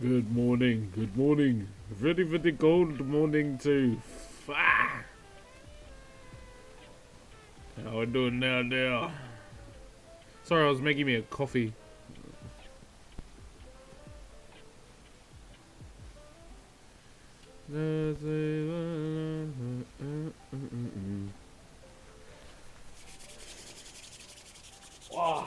Good morning. Very, very cold morning too. Ah! How we doing now there? Sorry, I was making me a coffee. Wow.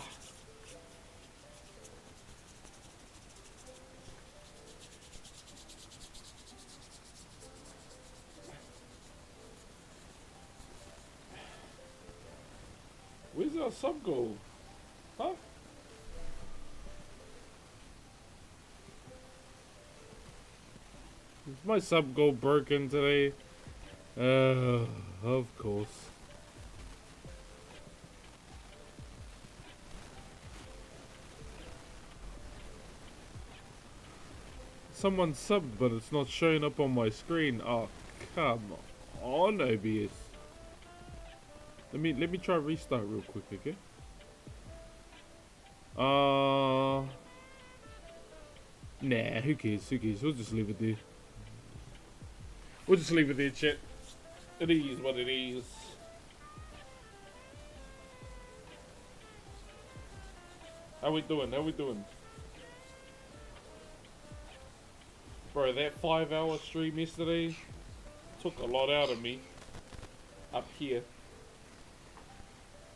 Where's our sub go? Huh? Is my sub go broken today? Of course. Someone subbed, but it's not showing up on my screen. Oh, come on, OBS. Let me try restart real quick, okay? Uh, nah, who cares? Who cares? We'll just leave it there. We'll just leave it there, chat. It is what it is. How we doing? How we doing? Bro, that 5-hour stream yesterday took a lot out of me. Up here.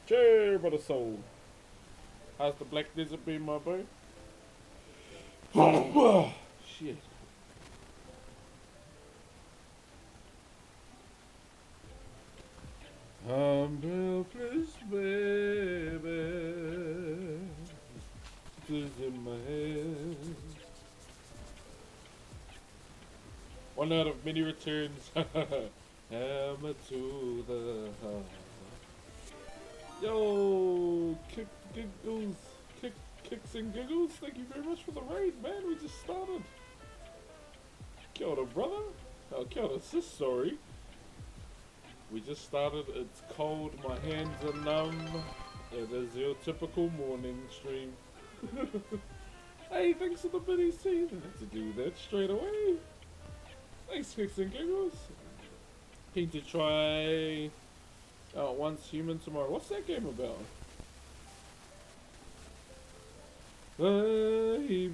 Cheer, but a soul. How's the Black Desert been, my bro? Shit. I'm helpless, baby. Just in my head. One out of many returns. Hammer to the heart. Yo, kicks and giggles. Thank you very much for the raid, man. We just started. Kia ora, brother. Oh, kia ora, sis, sorry. We just started. It's cold. My hands are numb. It is your typical morning stream. Hey, thanks for the biddies, too. Didn't have to do that straight away. Thanks, kicks and giggles. Keen to try Once Human Tomorrow. What's that game about? Baby,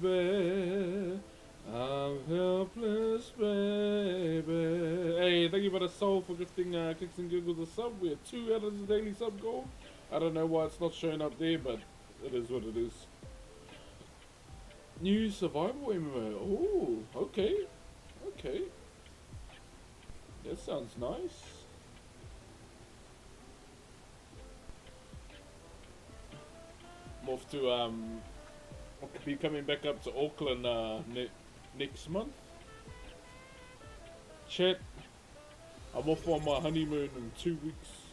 I'm helpless, baby. Hey, thank you for the soul for gifting Kicks and Giggles a sub. We're 2 out of the daily sub goal. I don't know why it's not showing up there, but it is what it is. New survival MMO. Oh, okay. Okay. That sounds nice. I'm off to I'll be coming back up to Auckland next month. Chat, I'm off on my honeymoon in 2 weeks.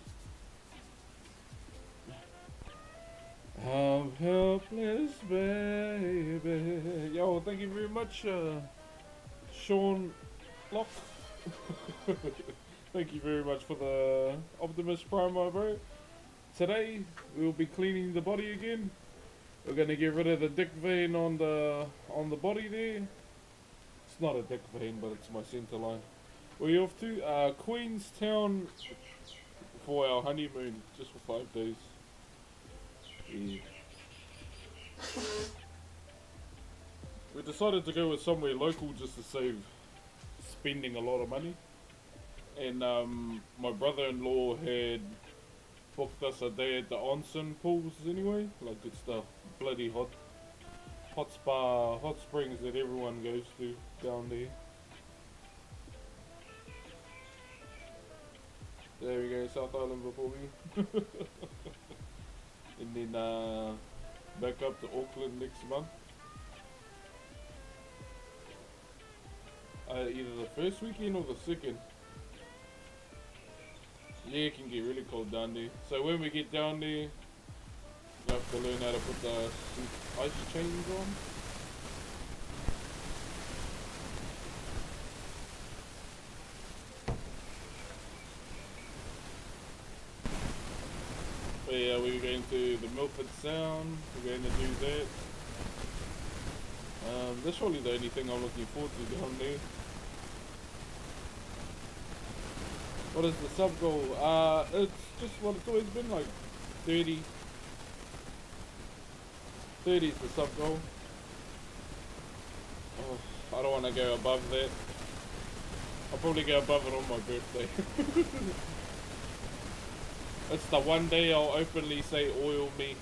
I'm helpless, baby. Yo, thank you very much, Sean Locke. Thank you very much for the Optimus promo, bro. Today we will be cleaning the body again. We're gonna get rid of the dick vein on the body there. It's not a dick vein, but it's my center line. Where are you off to? Queenstown for our honeymoon, just for 5 days. Yeah. We decided to go with somewhere local just to save spending a lot of money. And my brother-in-law had booked us a day at the onsen pools anyway. Like, it's the bloody hot spa, hot springs that everyone goes to down there. There we go, South Island before me. And then back up to Auckland next month. Either the first weekend or the second. Yeah, it can get really cold down there. So when we get down there, we have to learn how to put the ice chains on. But yeah, we're going to the Milford Sound. We're going to do that. That's probably the only thing I'm looking forward to down there. What is the sub goal? It's just what it's always been, like 30. 30 is the sub goal. Oh, I don't want to go above that. I'll probably go above it on my birthday. It's the one day I'll openly say oil me.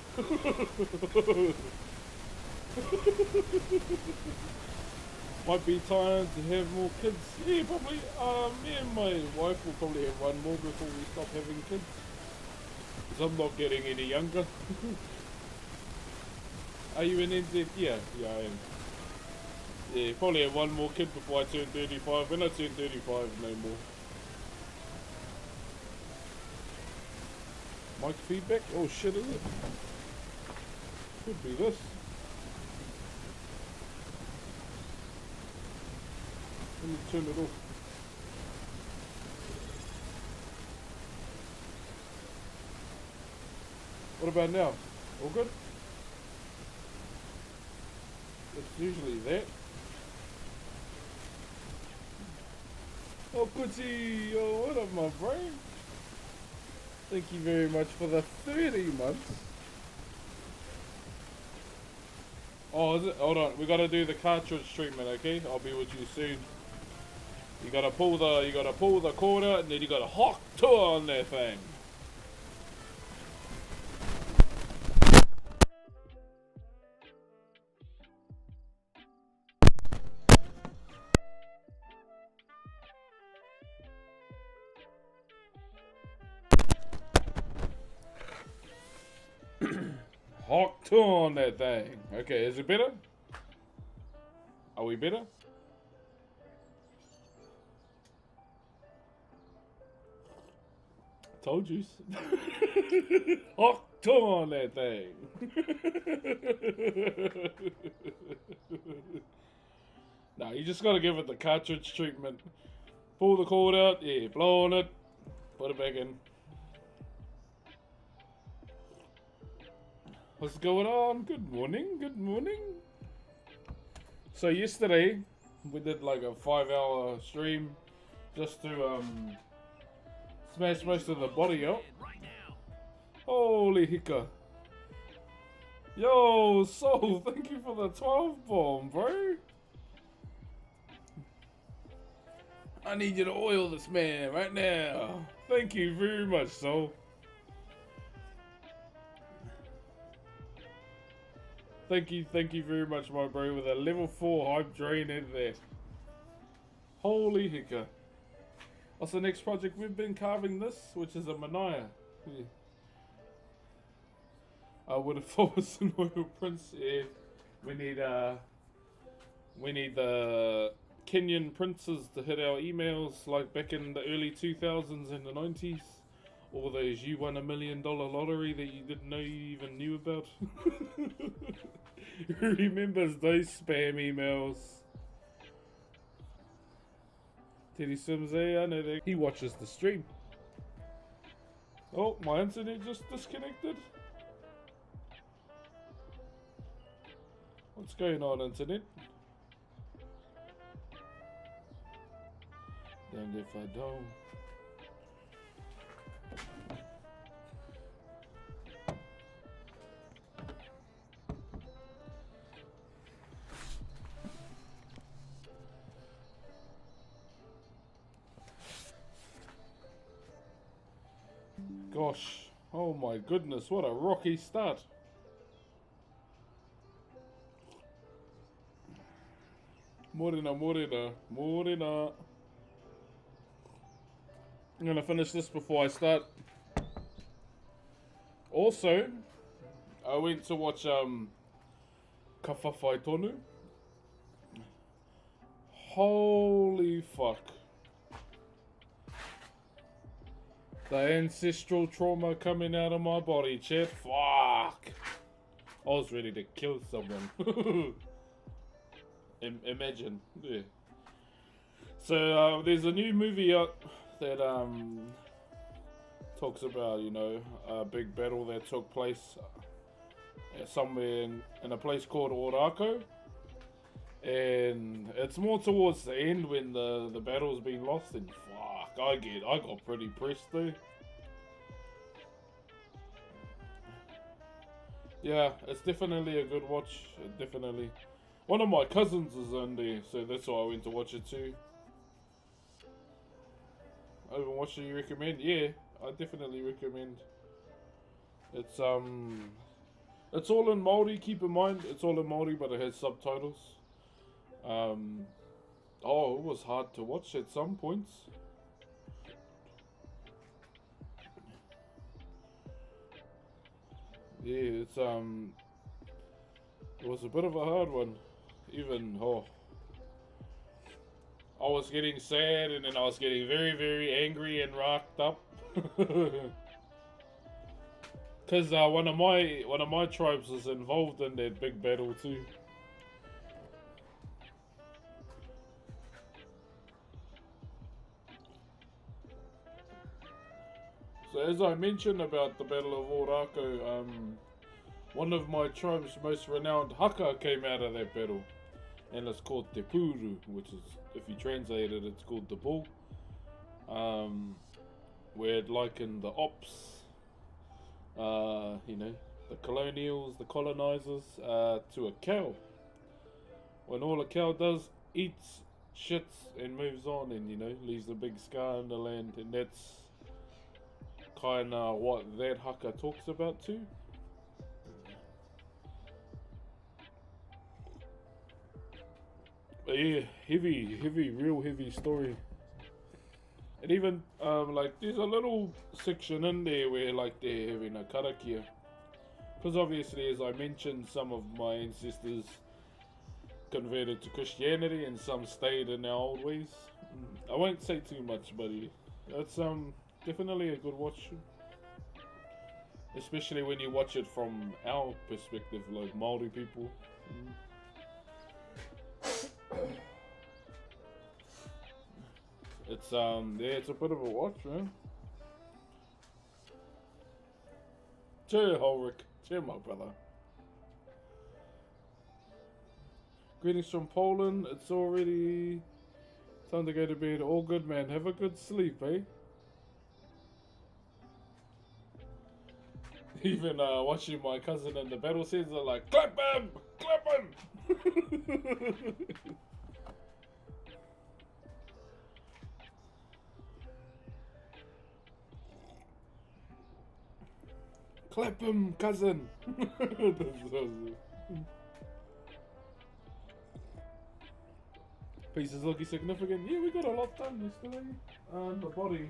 Might be time to have more kids. Yeah, probably. Me and my wife will probably have one more before we stop having kids. Because I'm not getting any younger. Are you in NZ? Yeah, I am. Yeah, probably have one more kid before I turn 35. When I turn 35, no more. Mic feedback? Oh shit, is it? Could be this. Let me turn it off. What about now? All good? It's usually that. Oh, Kuti, oh, what up, my brain? Thank you very much for the 30 months. Oh, is it? Hold on, we gotta do the cartridge treatment, okay? I'll be with you soon. You gotta pull the cord out, and then you gotta hock tour on that thing. Hock tour on that thing. Okay, is it better? Are we better? Told you. Hock tour on that thing. Nah, you just gotta give it the cartridge treatment. Pull the cord out, yeah, blow on it, put it back in. What's going on? Good morning, good morning. So yesterday, we did like a 5-hour stream just to smash most of the body out. Holy hicka. Yo, Soul, thank you for the 12 bomb, bro. I need you to oil this man right now. Thank you very much, Soul. Thank you very much, my bro, with a level 4 hype drain in there. Holy hicka. What's the next project? We've been carving this, which is a manaya. Yeah. I would have thought it was an oil prince. Yeah. We need the Kenyan princes to hit our emails like back in the early 2000s and the 90s. All those you won $1 million lottery that you didn't know you even knew about. Who remembers those spam emails? Teddy Sims, I know that he watches the stream. Oh, my internet just disconnected. What's going on, internet? And if I don't. Gosh, oh my goodness, what a rocky start. Morena. I'm gonna finish this before I start. Also, I went to watch Kawhawhai Tonu. Holy fuck. The ancestral trauma coming out of my body, chat. Fuck. I was ready to kill someone. Imagine. Yeah. So there's a new movie out that talks about, you know, a big battle that took place somewhere in a place called Orako. And it's more towards the end when the battle's been lost, and fuck, I got pretty pressed though. Yeah, it's definitely a good watch. Definitely. One of my cousins is in there, so that's why I went to watch it too. What do you recommend? Yeah, I definitely recommend. It's all in Maori. Keep in mind, it's all in Maori, but it has subtitles. Oh, it was hard to watch at some points. Yeah, it was a bit of a hard one. Even, I was getting sad, and then I was getting very, very angry and rocked up. Cause one of my tribes was involved in that big battle too. So as I mentioned about the Battle of Orako, One of my tribe's most renowned haka came out of that battle. And it's called Te Puru, which is, if you translate it, it's called the bull. Where it likened the ops, you know, the colonials, the colonizers, to a cow. When all a cow does, eats, shits, and moves on, and, you know, leaves a big scar in the land, and that's kind of what that haka talks about too. But yeah, real heavy story. And even, like, there's a little section in there where, like, they're having a karakia. Because obviously, as I mentioned, some of my ancestors converted to Christianity and some stayed in their old ways. I won't say too much, but it's definitely a good watch. Especially when you watch it from our perspective, like Maori people. It's yeah, it's a bit of a watch, man. Cheer, Ulrich. Cheer, my brother. Greetings from Poland. It's already time to go to bed. All good, man. Have a good sleep, eh? Even watching my cousin in the battle scenes are like, clap him! Clap him! Clap him, cousin! Pieces looking significant. Yeah, we got a lot done yesterday. The body.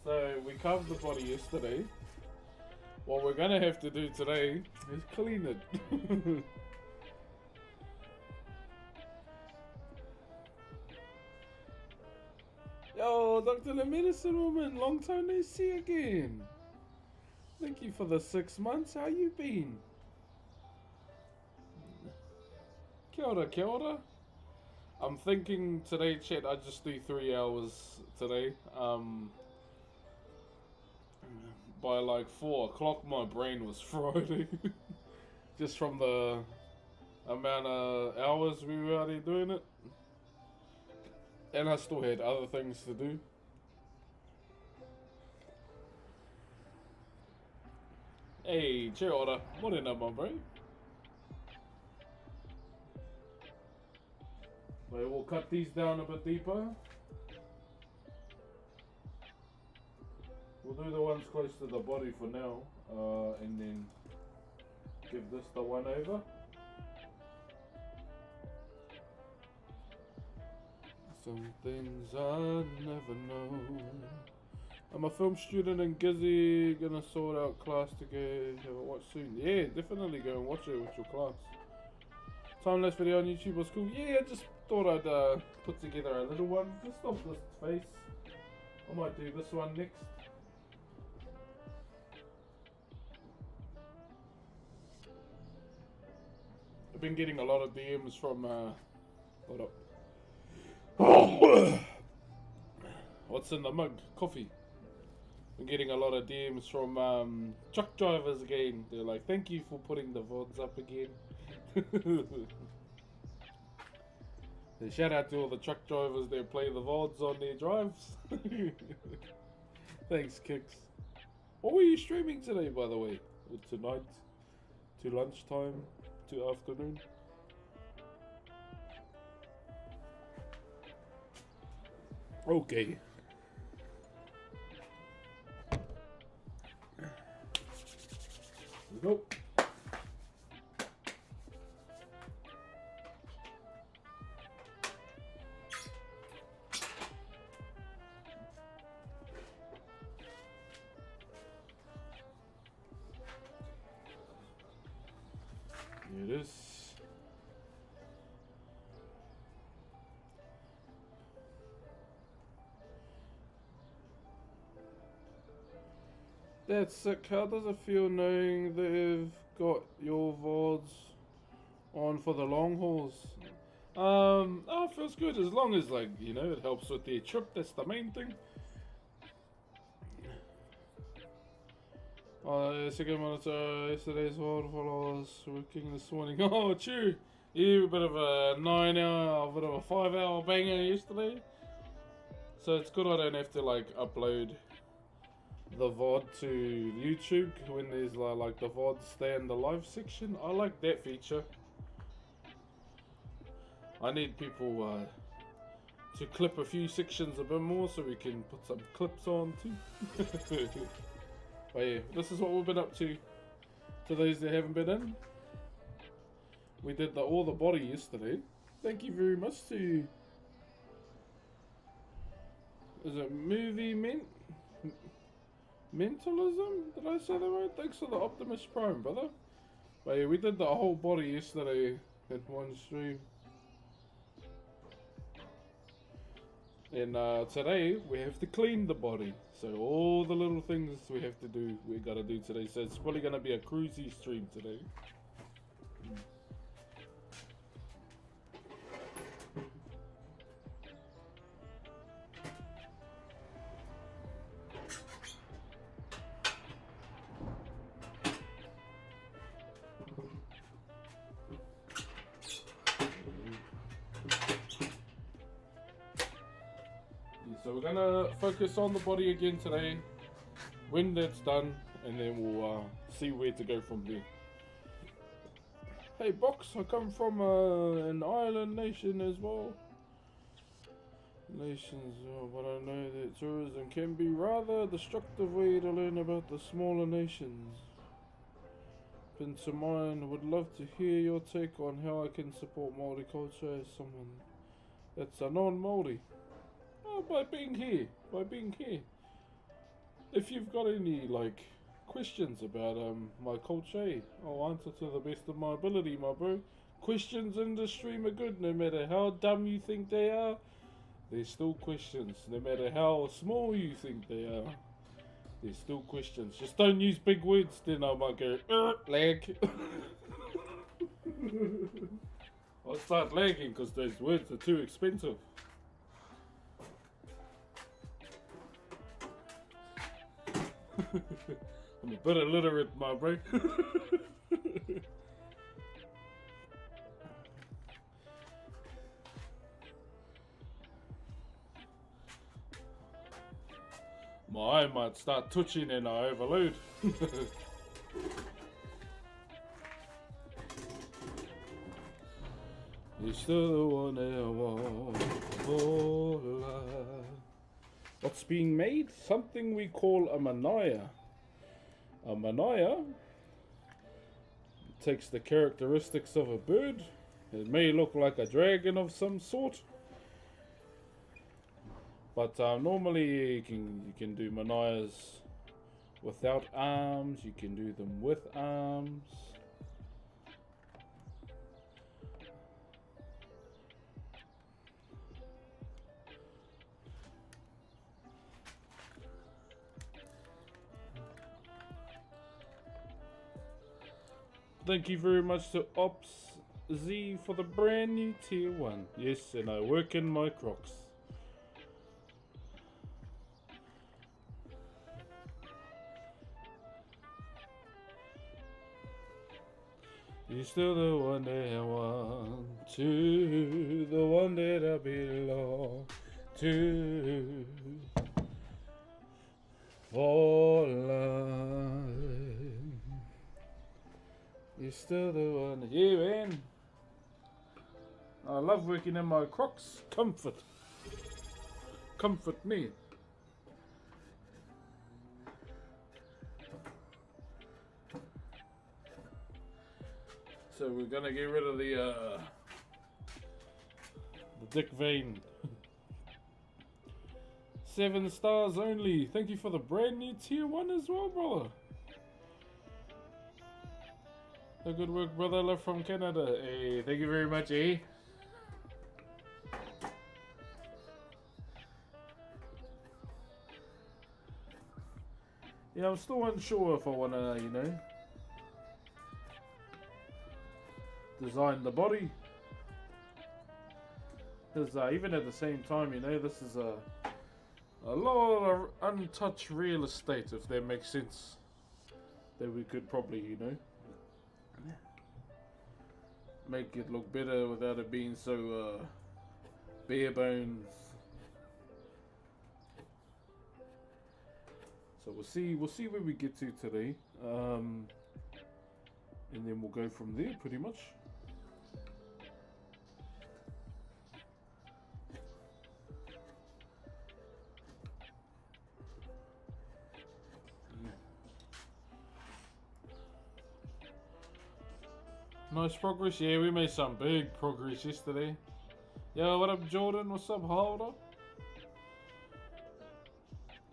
So we carved the body yesterday. What we're gonna have to do today is clean it. Yo, Dr. the Medicine Woman, long time no see again. Thank you for the 6 months. How you been? Kia ora, kia ora. I'm thinking today, chat, I just do 3 hours today. By like 4 o'clock, my brain was fried. Just from the amount of hours we were already doing it. And I still had other things to do. Hey, che ora. Morena, my bro. So we'll cut these down a bit deeper. We'll do the ones close to the body for now, and then give this the one over. Some things I never know. I'm a film student in Gizzy, gonna sort out class to go have a watch soon. Yeah, definitely go and watch it with your class. Time-lapse video on YouTube was cool. Yeah, I just thought I'd put together a little one, just of this face. I might do this one next. I've been getting a lot of DMs from, hold up. What's in the mug? Coffee. Been getting a lot of DMs from truck drivers again. They're like, thank you for putting the VODs up again. Shout out to all the truck drivers that play the VODs on their drives. Thanks, Kicks. What were you streaming today, by the way? Or tonight? To lunchtime? To afternoon? Okay. Here we go. Here it is. That's sick. How does it feel knowing they've got your VODs on for the long hauls? Oh, it feels good as long as, like, you know, it helps with their trip. That's the main thing. Second monitor, yesterday's world follows working this morning. Oh, true. You a bit of a 9-hour, a bit of a 5-hour banger yesterday. So it's good I don't have to like upload the VOD to YouTube when there's like the VOD stay in the live section. I like that feature. I need people to clip a few sections a bit more so we can put some clips on too. But yeah, this is what we've been up to those that haven't been in. We did all the body yesterday. Thank you very much to... Is it movie mentalism? Did I say that right? Thanks for the Optimus Prime, brother. But yeah, we did the whole body yesterday in one stream. And today we have to clean the body. So all the little things we have to do, we gotta do today. So it's probably gonna be a cruisy stream today. So we're gonna focus on the body again today, when that's done, and then we'll see where to go from there. Hey Box, I come from an island nation as well. Nations, but I know that tourism can be rather a destructive way to learn about the smaller nations. Been to mind, would love to hear your take on how I can support Maori culture as someone that's a non-Maori. By being here. If you've got any like questions about my culture, I'll answer to the best of my ability, my bro. Questions in the stream are good, no matter how dumb you think they are. They're still questions, no matter how small you think they are. They're still questions. Just don't use big words, then I might go lag. I'll start lagging because those words are too expensive. I'm a bit illiterate, my bro. My eye might start twitching and I overload. You're still the one I want for life. What's being made? Something we call a manaya. A manaya takes the characteristics of a bird. It may look like a dragon of some sort, but normally you can do manayas without arms. You can do them with arms. Thank you very much to Ops Z for the brand new tier 1. Yes, and I work in my Crocs. You're still the one that I want to, the one that I belong to. For life. You're still the one. Yeah, man. I love working in my Crocs. Comfort me. So we're gonna get rid of the dick vein. 7 stars only. Thank you for the brand new tier 1 as well, brother. Good work, brother. Love from Canada. Hey, thank you very much, eh? Yeah, I'm still unsure if I wanna, design the body. Because even at the same time, this is a lot of untouched real estate, if that makes sense. that we could probably, you know, make it look better without it being so bare bones. So we'll see where we get to today, and then we'll go from there pretty much. Nice progress. Yeah, we made some big progress yesterday. Yo, what up, Jordan? What's up, Holder?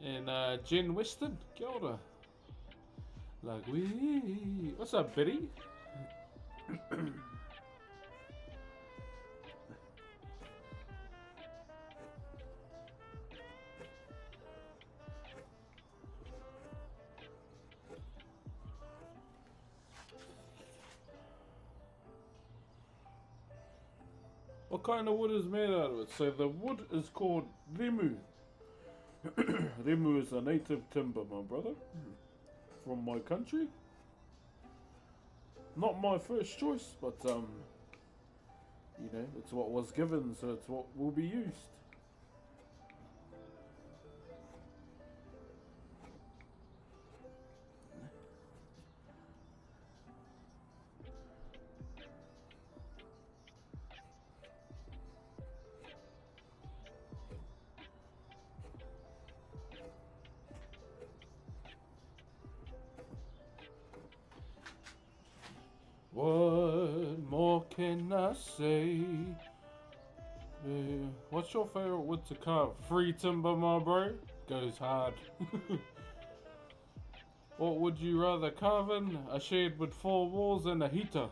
And Jen Weston. Kia ora. Like, what's up, Betty? What kind of wood is made out of it? So the wood is called remu. Remu is a native timber, my brother, from my country. Not my first choice, but you know, it's what was given, so it's what will be used. What more can I say? What's your favorite wood to carve? Free timber, my bro. Goes hard. What would you rather carve in? A shed with 4 walls and a heater.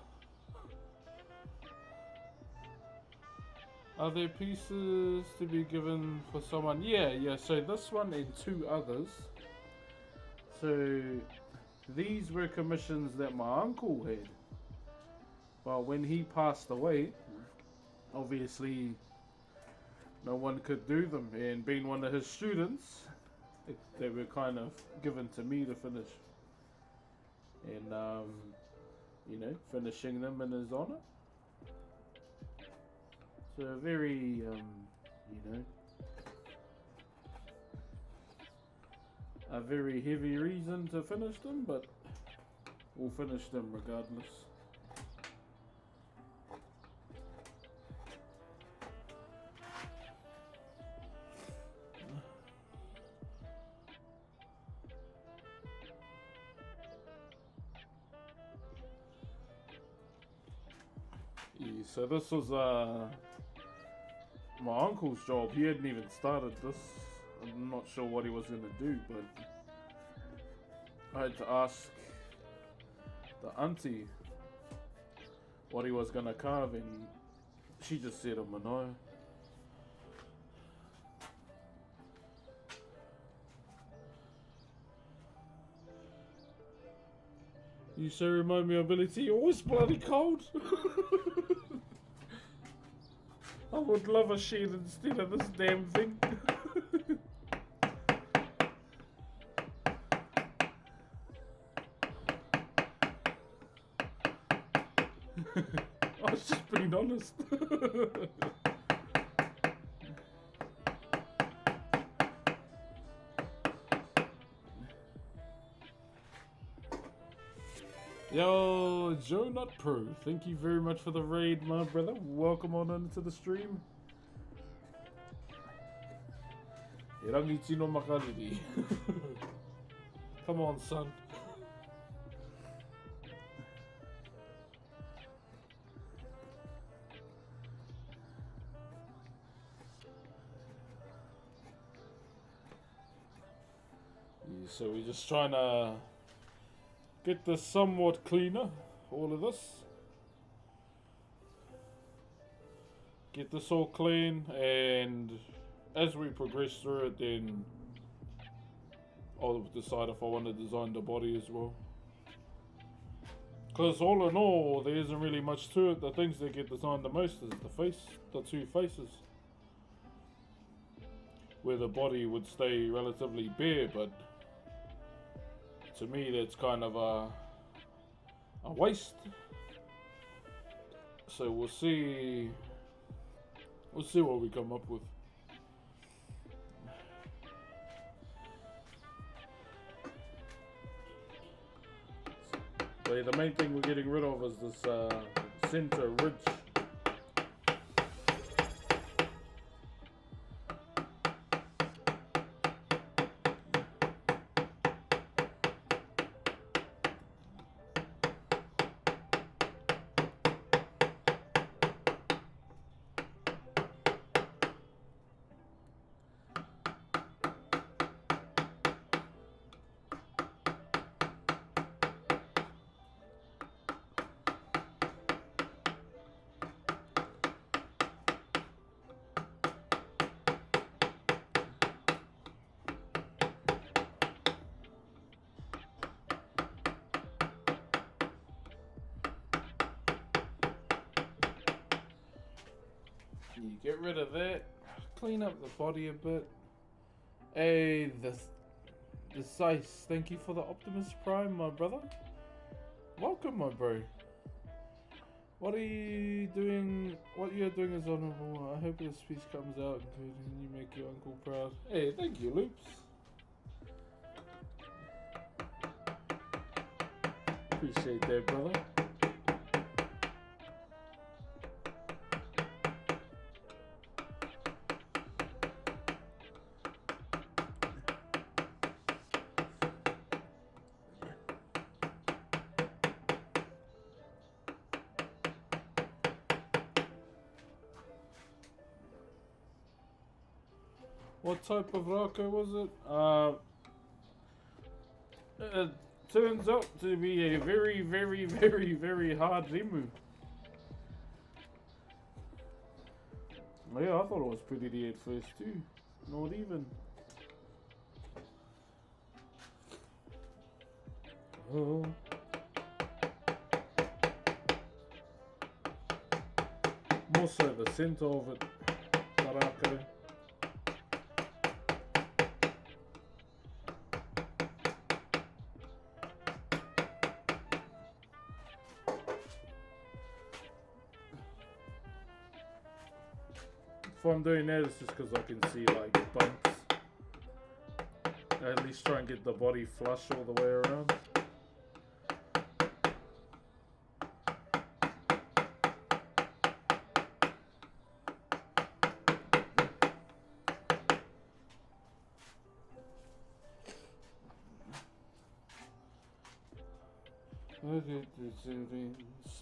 Are there pieces to be given for someone? Yeah, so this one and 2 others. So these were commissions that my uncle had. But when he passed away, obviously no one could do them, and being one of his students, they were kind of given to me to finish, and you know, finishing them in his honor. So a very you know, a very heavy reason to finish them, but we'll finish them regardless. Yeah, so this was my uncle's job. He hadn't even started this. I'm not sure what he was going to do, but I had to ask the auntie what he was going to carve, and she just said, "I'm a no." You so remind me of Billy T. Always bloody cold. I would love a shed instead of this damn thing. I was just being honest. Yo, Joe Nut Pro, thank you very much for the raid, my brother. Welcome on into the stream. E rangi tino makariri. Come on, son. Yeah, so we're just trying to get this somewhat cleaner, all of this. Get this all clean, and as we progress through it, then I'll decide if I want to design the body as well. Because all in all, there isn't really much to it. The things that get designed the most is the face, the 2 faces. Where the body would stay relatively bare, but to me that's kind of a waste. So we'll see what we come up with. But the main thing we're getting rid of is this center ridge. You get rid of that, clean up the body a bit. Hey, the size. Thank you for the Optimus Prime, my brother. Welcome, my bro. What you're doing is honourable. I hope this piece comes out good and you make your uncle proud. Hey, thank you, Loops. Appreciate that, brother. What type of raka was it? It turns out to be a very, very, very, very hard rimu. Yeah, I thought it was pretty dear at first too. Not even. Oh. More so the centre of it, the raka. If I'm doing that, it's just because I can see like bumps. At least try and get the body flush all the way around.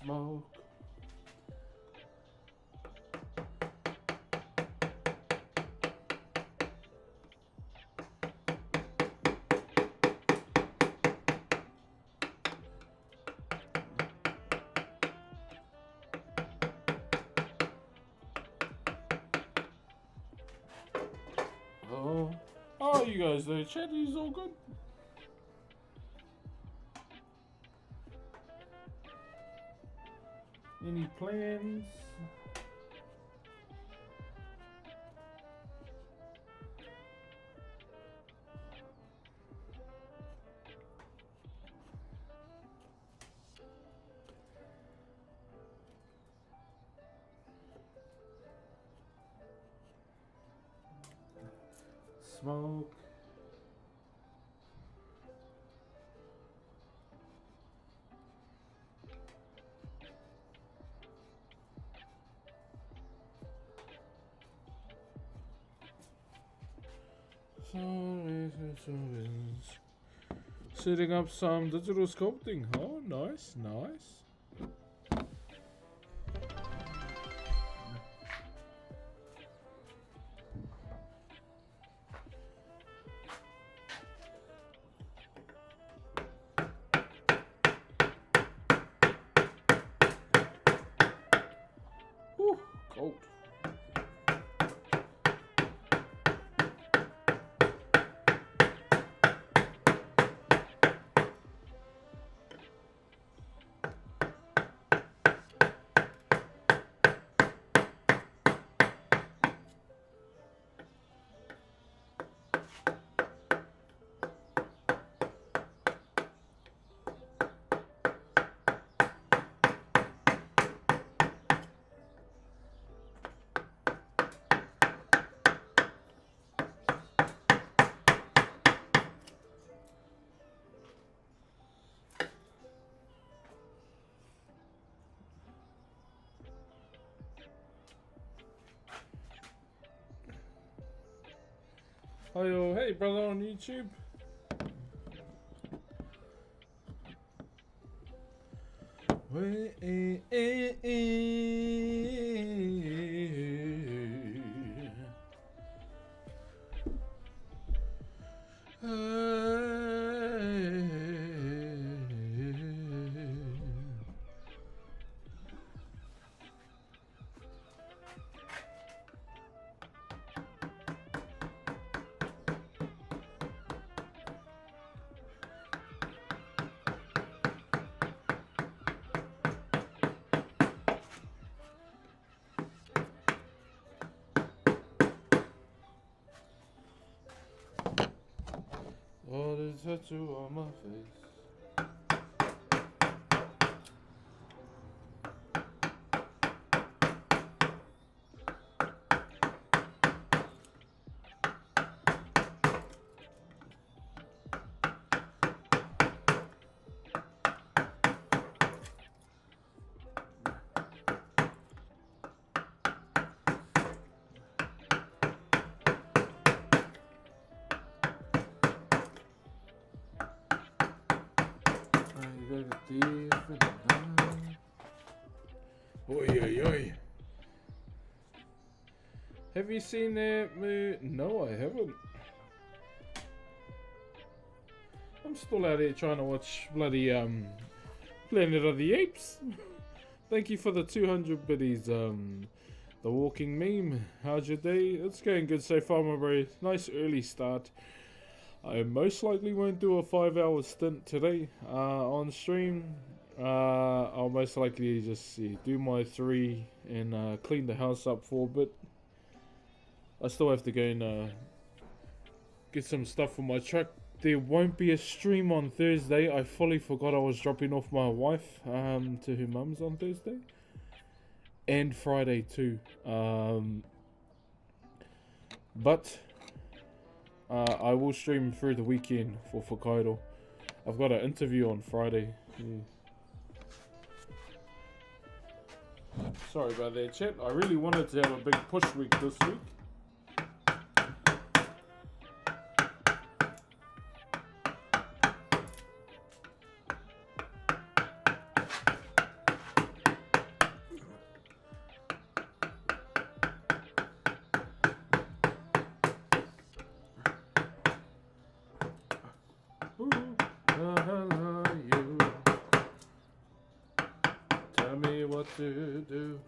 Smoke. Oh, how are you guys there? Chatty's all good? Any plans? Smoke. Setting up some digital sculpting. Oh, nice, nice. Whew, cold. Hi, hey brother on YouTube. All the tattoo on my face. Oi, oi, oi. Have you seen that movie? No, I haven't. I'm still out here trying to watch bloody Planet of the Apes. Thank you for the 200 biddies. The walking meme. How's your day? It's going good so far, my bro. Nice early start. I most likely won't do a 5-hour stint today on stream. I'll most likely just do my 3 and clean the house up for a bit. I still have to go and get some stuff for my truck. There won't be a stream on Thursday. I fully forgot I was dropping off my wife to her mum's on Thursday. And Friday too. But I will stream through the weekend for Whakairo. I've got an interview on Friday. Yeah. Sorry about that, chat. I really wanted to have a big push week this week. Tell me what to do.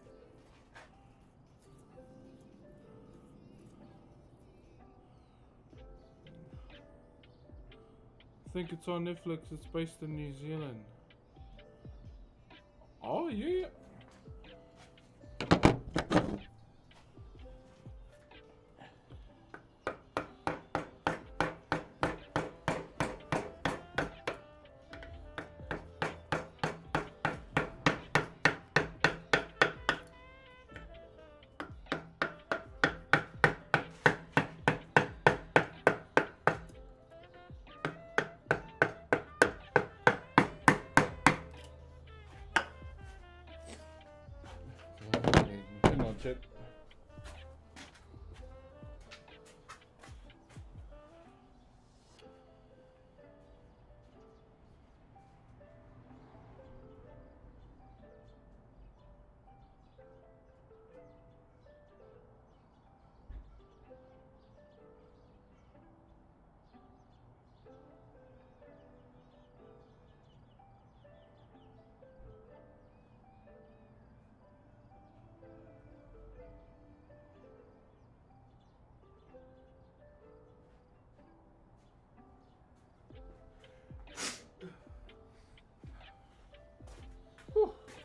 I think it's on Netflix. It's based in New Zealand. Oh yeah. Hang on, chat.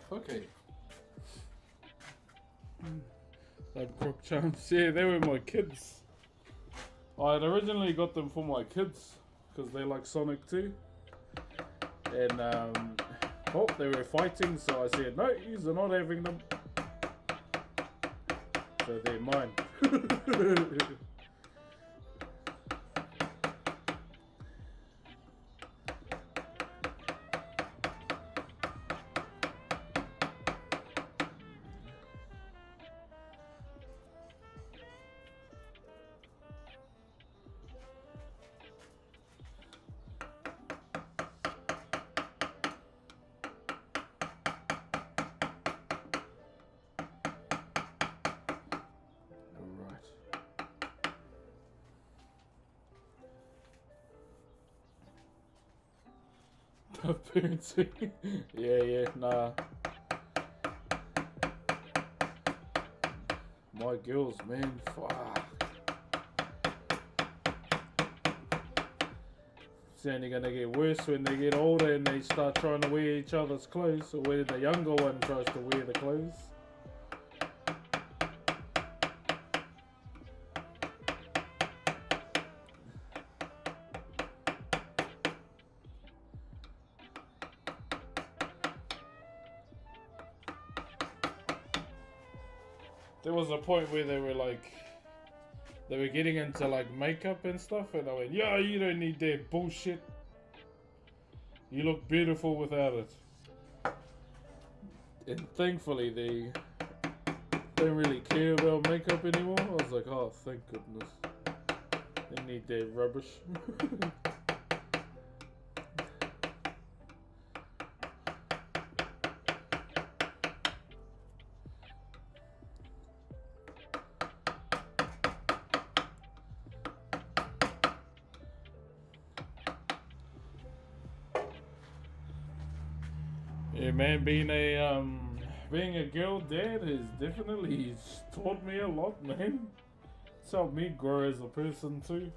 Okay. Like croc charms. Yeah, they were my kids. I had originally got them for my kids because they like Sonic too. And they were fighting, so I said, no, you're not having them. So they're mine. Parenting. Yeah, nah. My girls, man, fuck. It's only gonna get worse when they get older and they start trying to wear each other's clothes, or when the younger one tries to wear the clothes. There was a point where they were getting into like makeup and stuff, and I went, "Yeah, you don't need that bullshit. You look beautiful without it." And thankfully, they don't really care about makeup anymore. I was like, "Oh, thank goodness. They need that rubbish." Yeah, man, being a girl dad has definitely taught me a lot, man. It's helped me grow as a person too.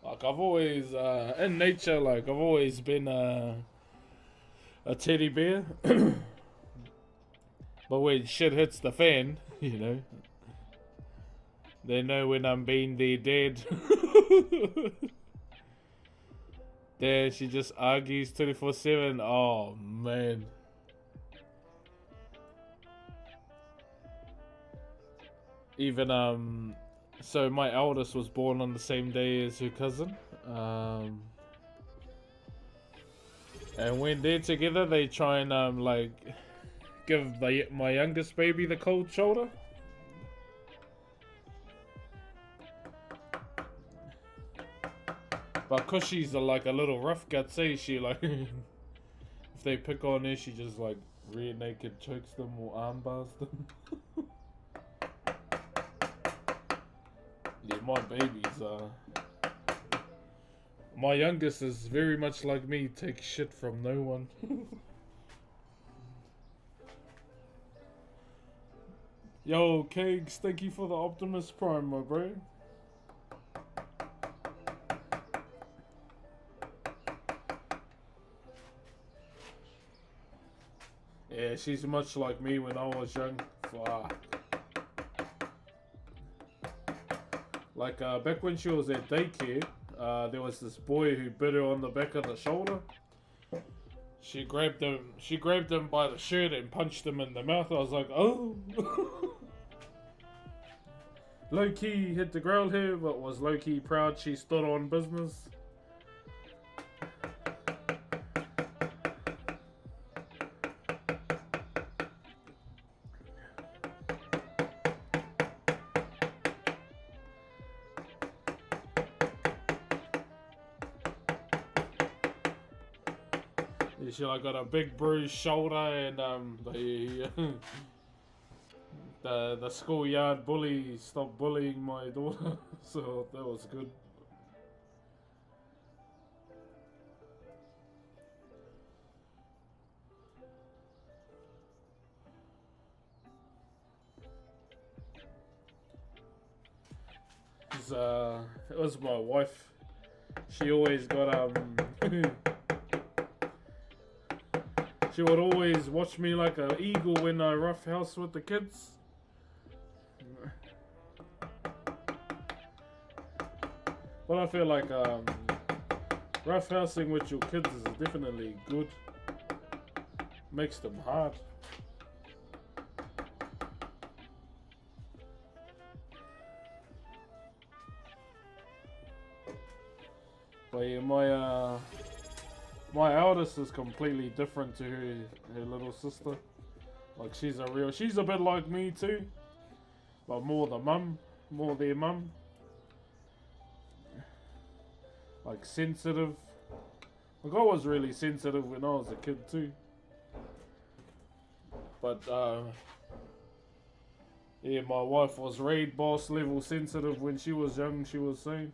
Like I've always, in nature, like I've always been a teddy bear. But when shit hits the fan, you know, they know when I'm being their dad. There, she just argues 24/7. Oh man. Even so my eldest was born on the same day as her cousin. And when they're together, they try and like give my youngest baby the cold shoulder. But cause she's like a little rough gutsy, she like if they pick on her, she just like rear naked chokes them or armbars them. Yeah, my babies my youngest is very much like me, takes shit from no one. Yo, Kegs, thank you for the Optimus Prime, my bro. Yeah, she's much like me when I was young. Fuck. Like, back when she was at daycare, there was this boy who bit her on the back of the shoulder. She grabbed him by the shirt and punched him in the mouth. I was like, oh. Low-key hit the ground here, but was low-key proud she stood on business. She like got a big bruised shoulder, and the schoolyard bully stopped bullying my daughter, so that was good. It was my wife. She always got she would always watch me like an eagle when I roughhouse with the kids. But I feel like roughhousing with your kids is definitely good. Makes them hard. But yeah, my eldest is completely different to her little sister. Like she's a bit like me too, but more their mum. Like sensitive. Like I was really sensitive when I was a kid too. But yeah, my wife was raid boss level sensitive when she was young, she was saying.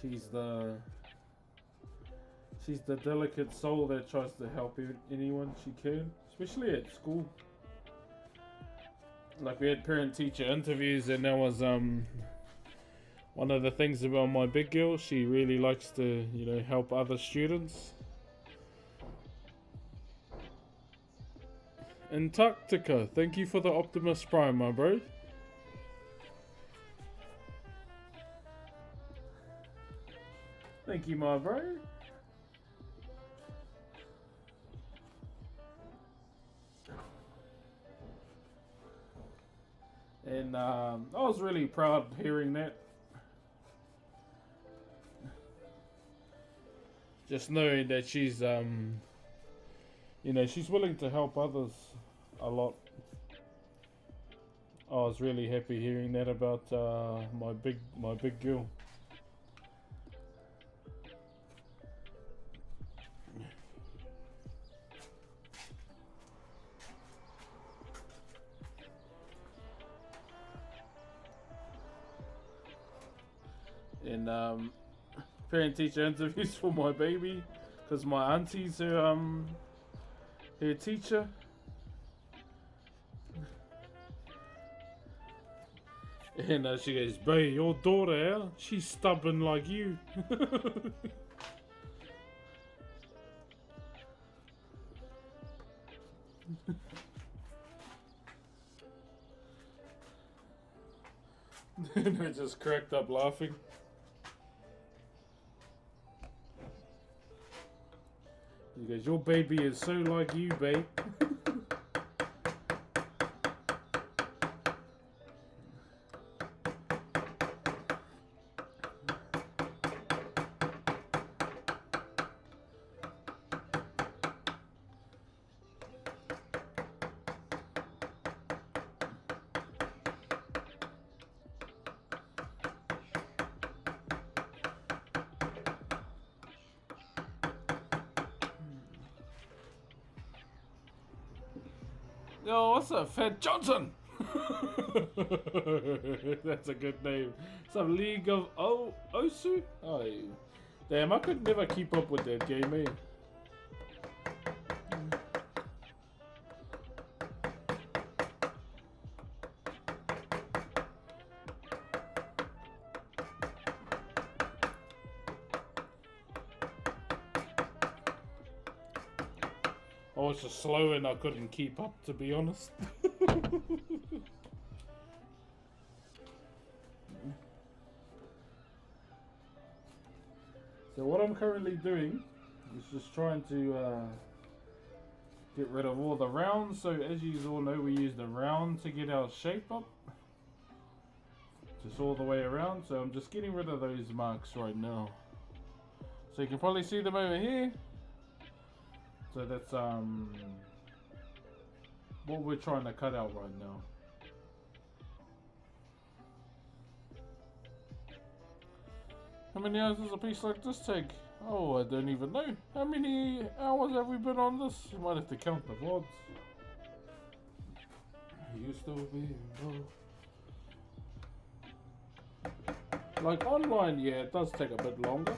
She's the delicate soul that tries to help anyone she can, especially at school. Like we had parent-teacher interviews, and that was one of the things about my big girl. She really likes to, help other students. Antarctica, thank you for the Optimus Prime, my bro. Thank you, my bro. And I was really proud hearing that. Just knowing that she's, she's willing to help others a lot. I was really happy hearing that about my big girl. And parent-teacher interviews for my baby, because my auntie's her teacher. And she goes, "Bro, your daughter, she's stubborn like you." And I just cracked up laughing. He goes, "Your baby is so like you, babe." Yo, what's up, Fed Johnson? That's a good name. Some League of Osu? Oh, damn, I could never keep up with that game, eh? I was just slow and I couldn't keep up, to be honest. So what I'm currently doing is just trying to get rid of all the rounds. So as you all know, we use the round to get our shape up. Just all the way around. So I'm just getting rid of those marks right now. So you can probably see them over here. So that's what we're trying to cut out right now. How many hours does a piece like this take? Oh, I don't even know. How many hours have we been on this? You might have to count the VODs. You still be like online, yeah, it does take a bit longer.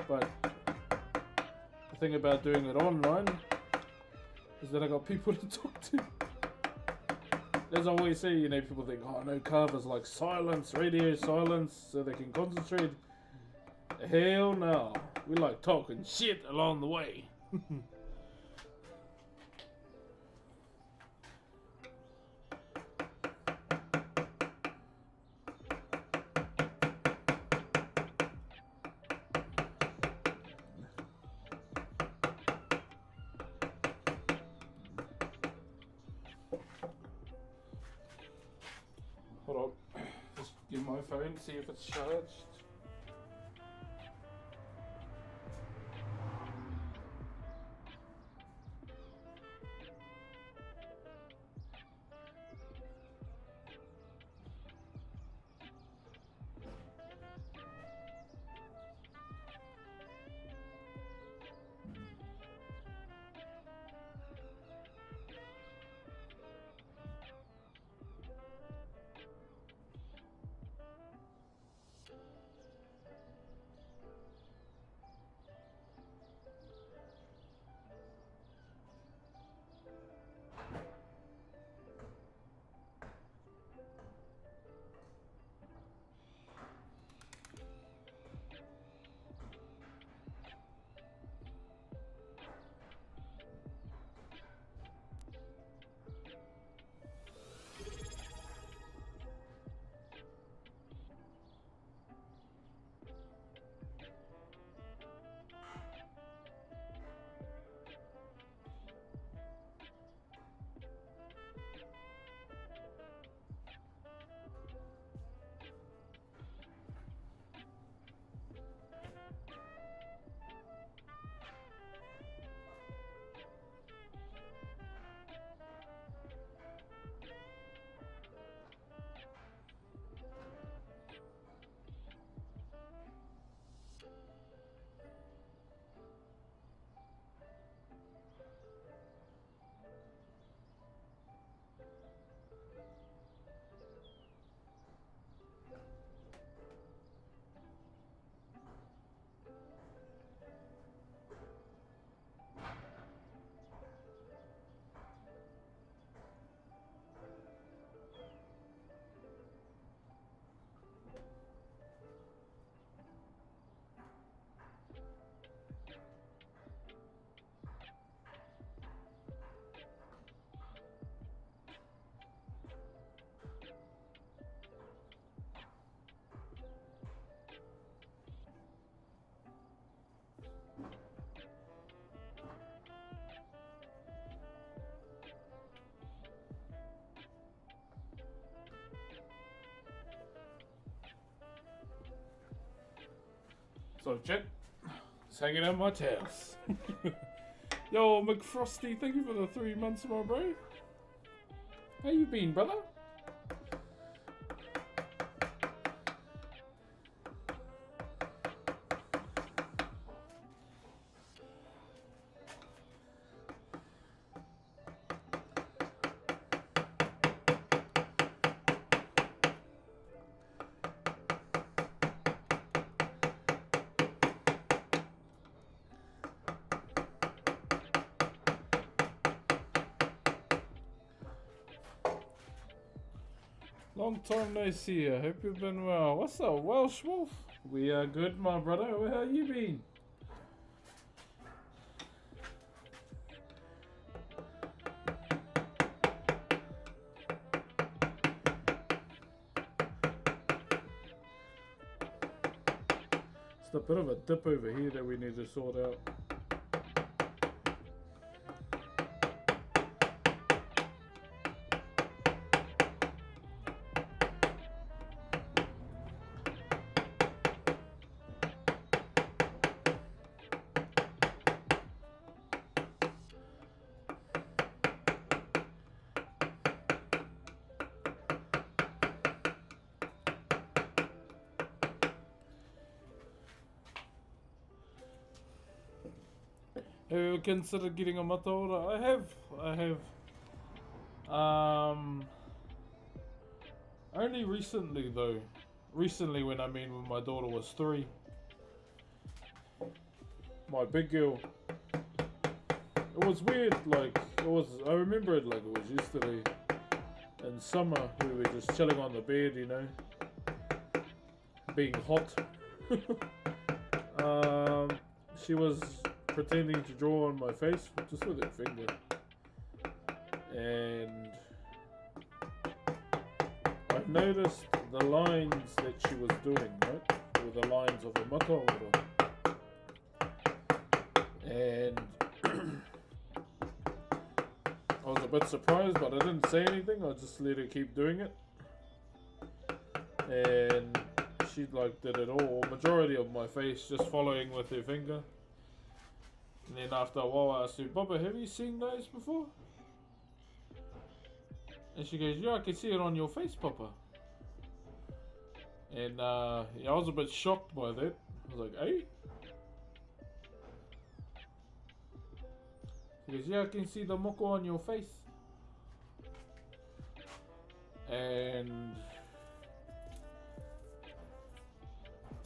But the thing about doing it online is that I got people to talk to. As I always say, people think, oh no, carvers like silence, radio silence, so they can concentrate. Hell no. We like talking shit along the way. Get my phone, see if it's charged. So, Chet, just hanging out my tails. Yo, McFrosty, thank you for the 3 months, my bro. How you been, brother? Long time no see. I hope you've been well. What's up, Welsh Wolf? We are good, my brother. How you been? It's a bit of a dip over here that we need to sort out. Have you ever considered getting a mataora? I have. Only recently though. Recently when when my daughter was 3. My big girl. It was weird, I remember it like it was yesterday. In summer, we were just chilling on the bed, you know. Being hot. She was pretending to draw on my face just with her finger, and I noticed the lines that she was doing, right, were the lines of a mataora, and I was a bit surprised, but I didn't say anything. I just let her keep doing it, and she like did it all, majority of my face, just following with her finger. And then after a while I asked her, Baba, have you seen those before? And she goes, yeah, I can see it on your face, Papa. And yeah, I was a bit shocked by that. I was like, eh? She goes, yeah, I can see the moko on your face. And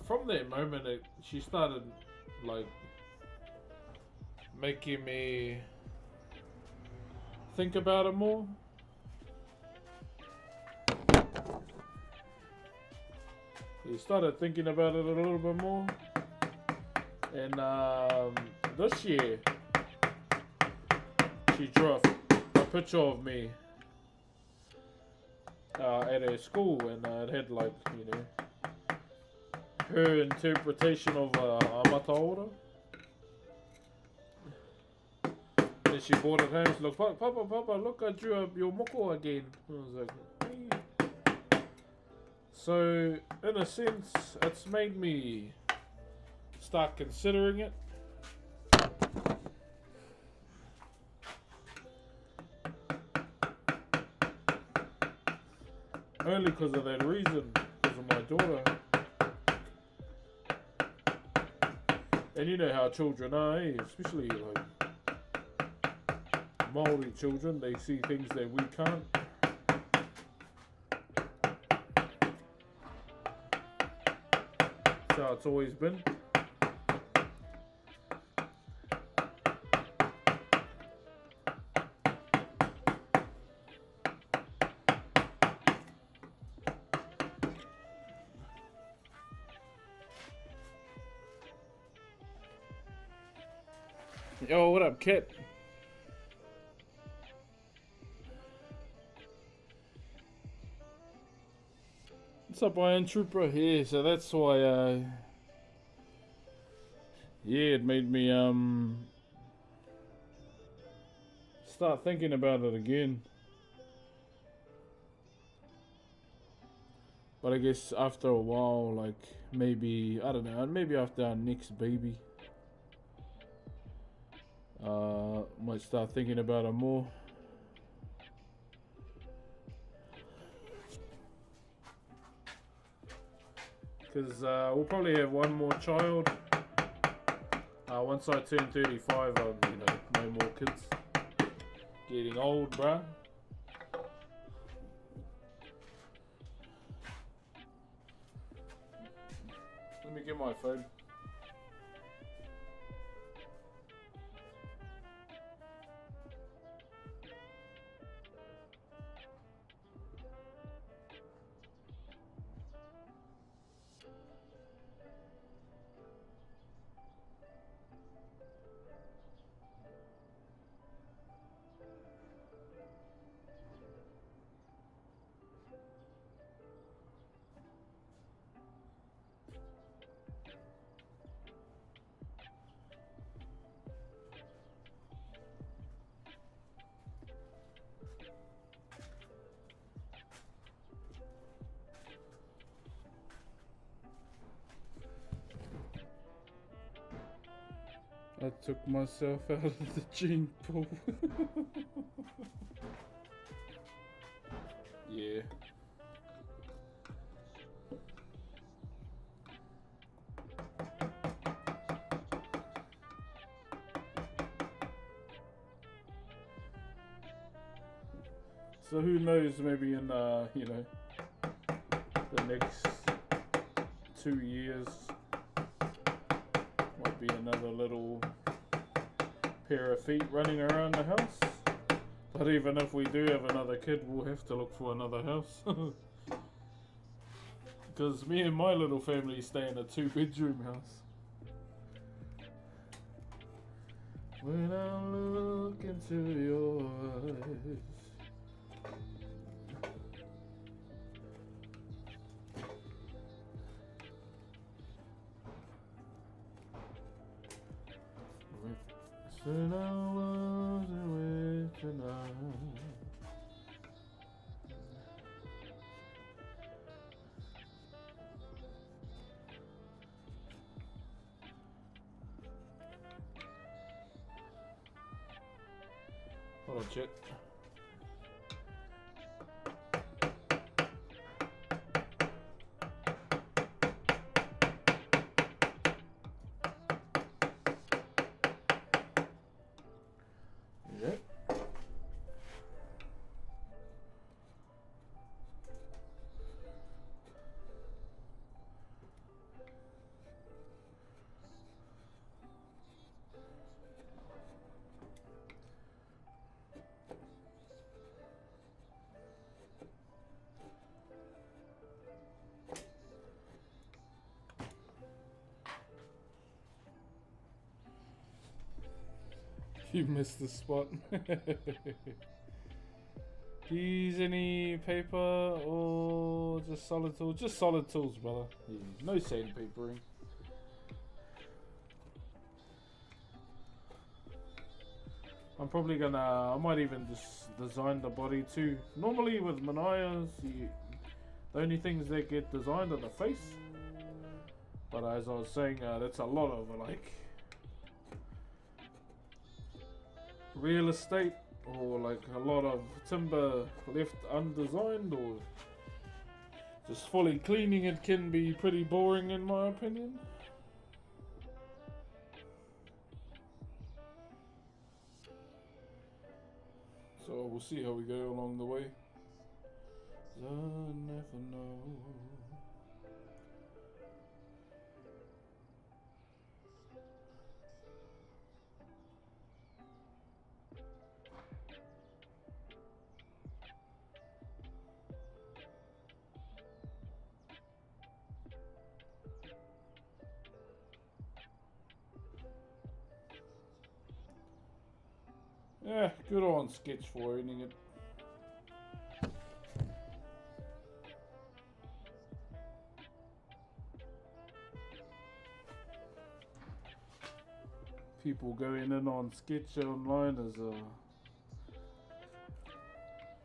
from that moment, she started like making me think about it more. He started thinking about it a little bit more. And this year, she drew a picture of me at her school, and it had like, you know, her interpretation of amata ora. And she brought it home. She's like, Papa, look, I drew up your moko again. I was like, hey. So, in a sense, it's made me start considering it. Only because of that reason, because of my daughter. And you know how children are, eh? Especially like Maori children, they see things that we can't. That's how it's always been. Yo, what up, Kit? What's up, Iron Trooper? Yeah, so that's why, yeah, it made me, start thinking about it again. But I guess after a while, like, maybe, I don't know, maybe after our next baby, might start thinking about it more. Because we'll probably have one more child. Once I turn 35, you know, no more kids. Getting old, bruh. Let me get my phone. I took myself out of the gene pool. Yeah. So who knows, maybe in you know, the next 2 years might be another little pair of feet running around the house. But even if we do have another kid, we'll have to look for another house. Because me and my little family stay in a 2-bedroom house. When I look into your eyes, said I wasn't with tonight. Hold on, chat. Yeah. You missed the spot. Do you use any paper or just solid tools? Just solid tools, brother. Yeah, no sandpapering. I'm probably gonna, I might even just design the body too. Normally with Manayas, the only things that get designed are the face. But as I was saying, that's a lot of like real estate, or like a lot of timber left undesigned, or just fully cleaning it can be pretty boring in my opinion. So we'll see how we go along the way. I never know. Yeah, good on Sketch for earning it. People going in on Sketch online as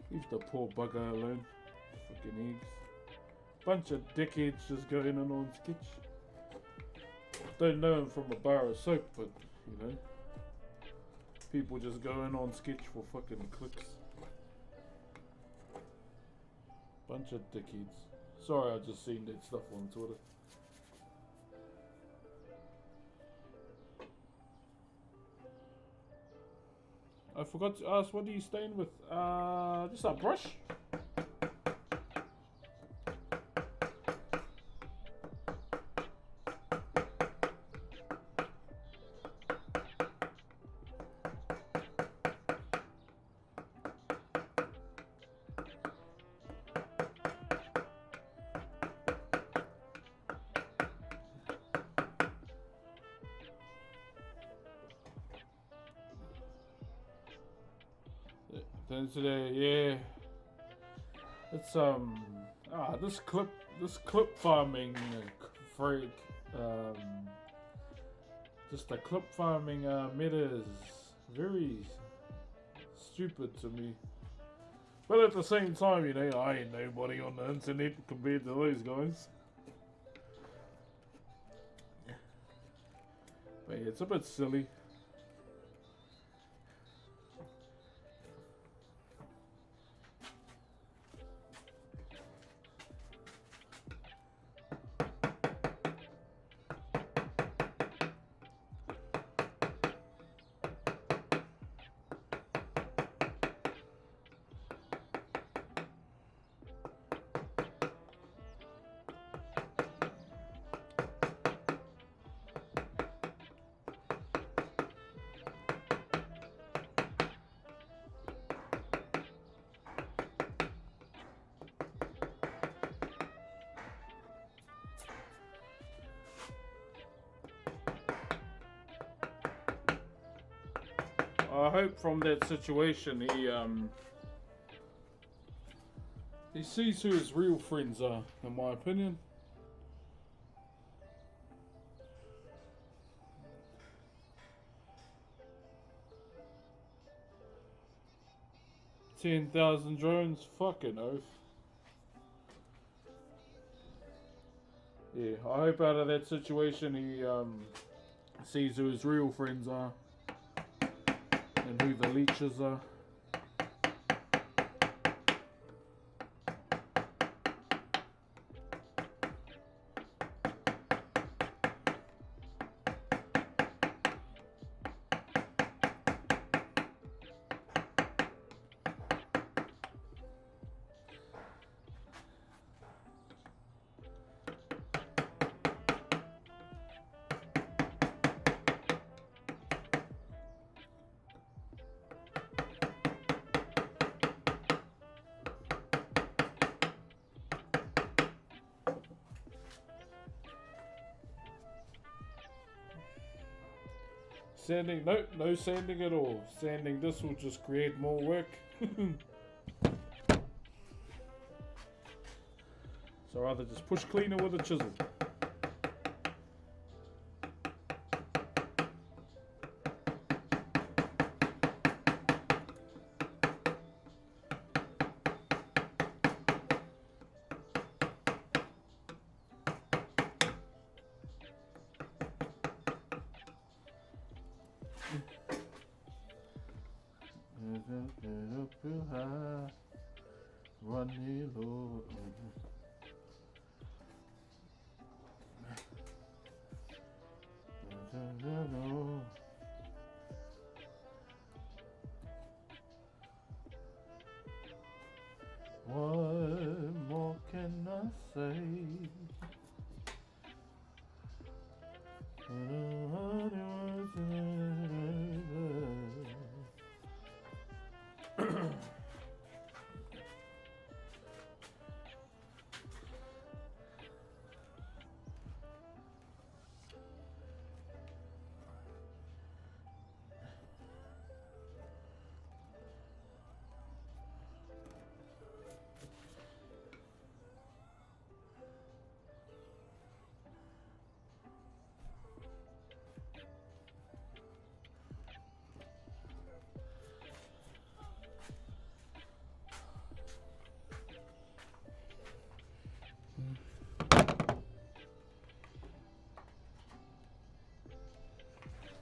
leave the poor bugger alone. Fucking eggs. Bunch of dickheads just going in on Sketch. Don't know him from a bar of soap, but you know. People just going on Sketch for fucking clicks. Bunch of dickheads. Sorry, I just seen that stuff on Twitter. I forgot to ask, what are you staying with? Just a brush? Today, yeah. It's this clip farming freak, just the clip farming meta is very stupid to me. But at the same time, you know, I ain't nobody on the internet compared to those guys. But yeah, it's a bit silly. I hope from that situation he sees who his real friends are, in my opinion. $10,000 drones, fucking oath. Yeah, I hope out of that situation he sees who his real friends are and who the leeches are. Sanding, nope, no sanding at all. Sanding this will just create more work. So rather just push cleaner with a chisel. What more can I say?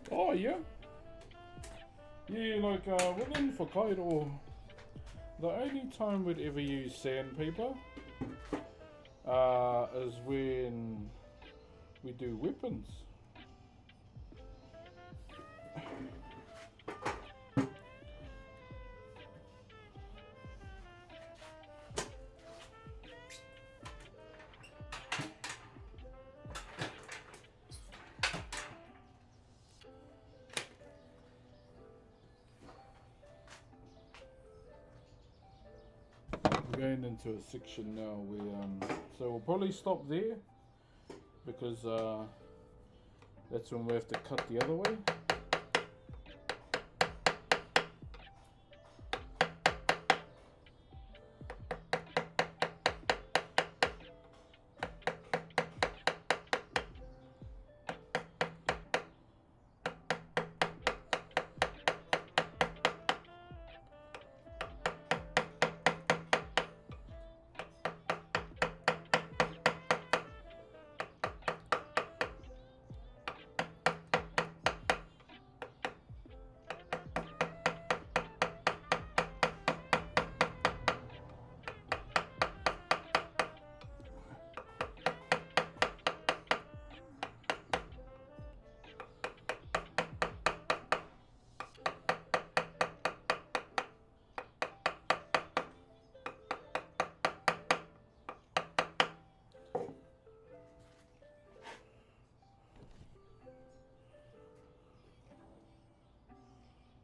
Oh yeah. Yeah, like within Whakairo, the only time we'd ever use sandpaper is when we do weapons. Going into a section now where so we'll probably stop there because that's when we have to cut the other way.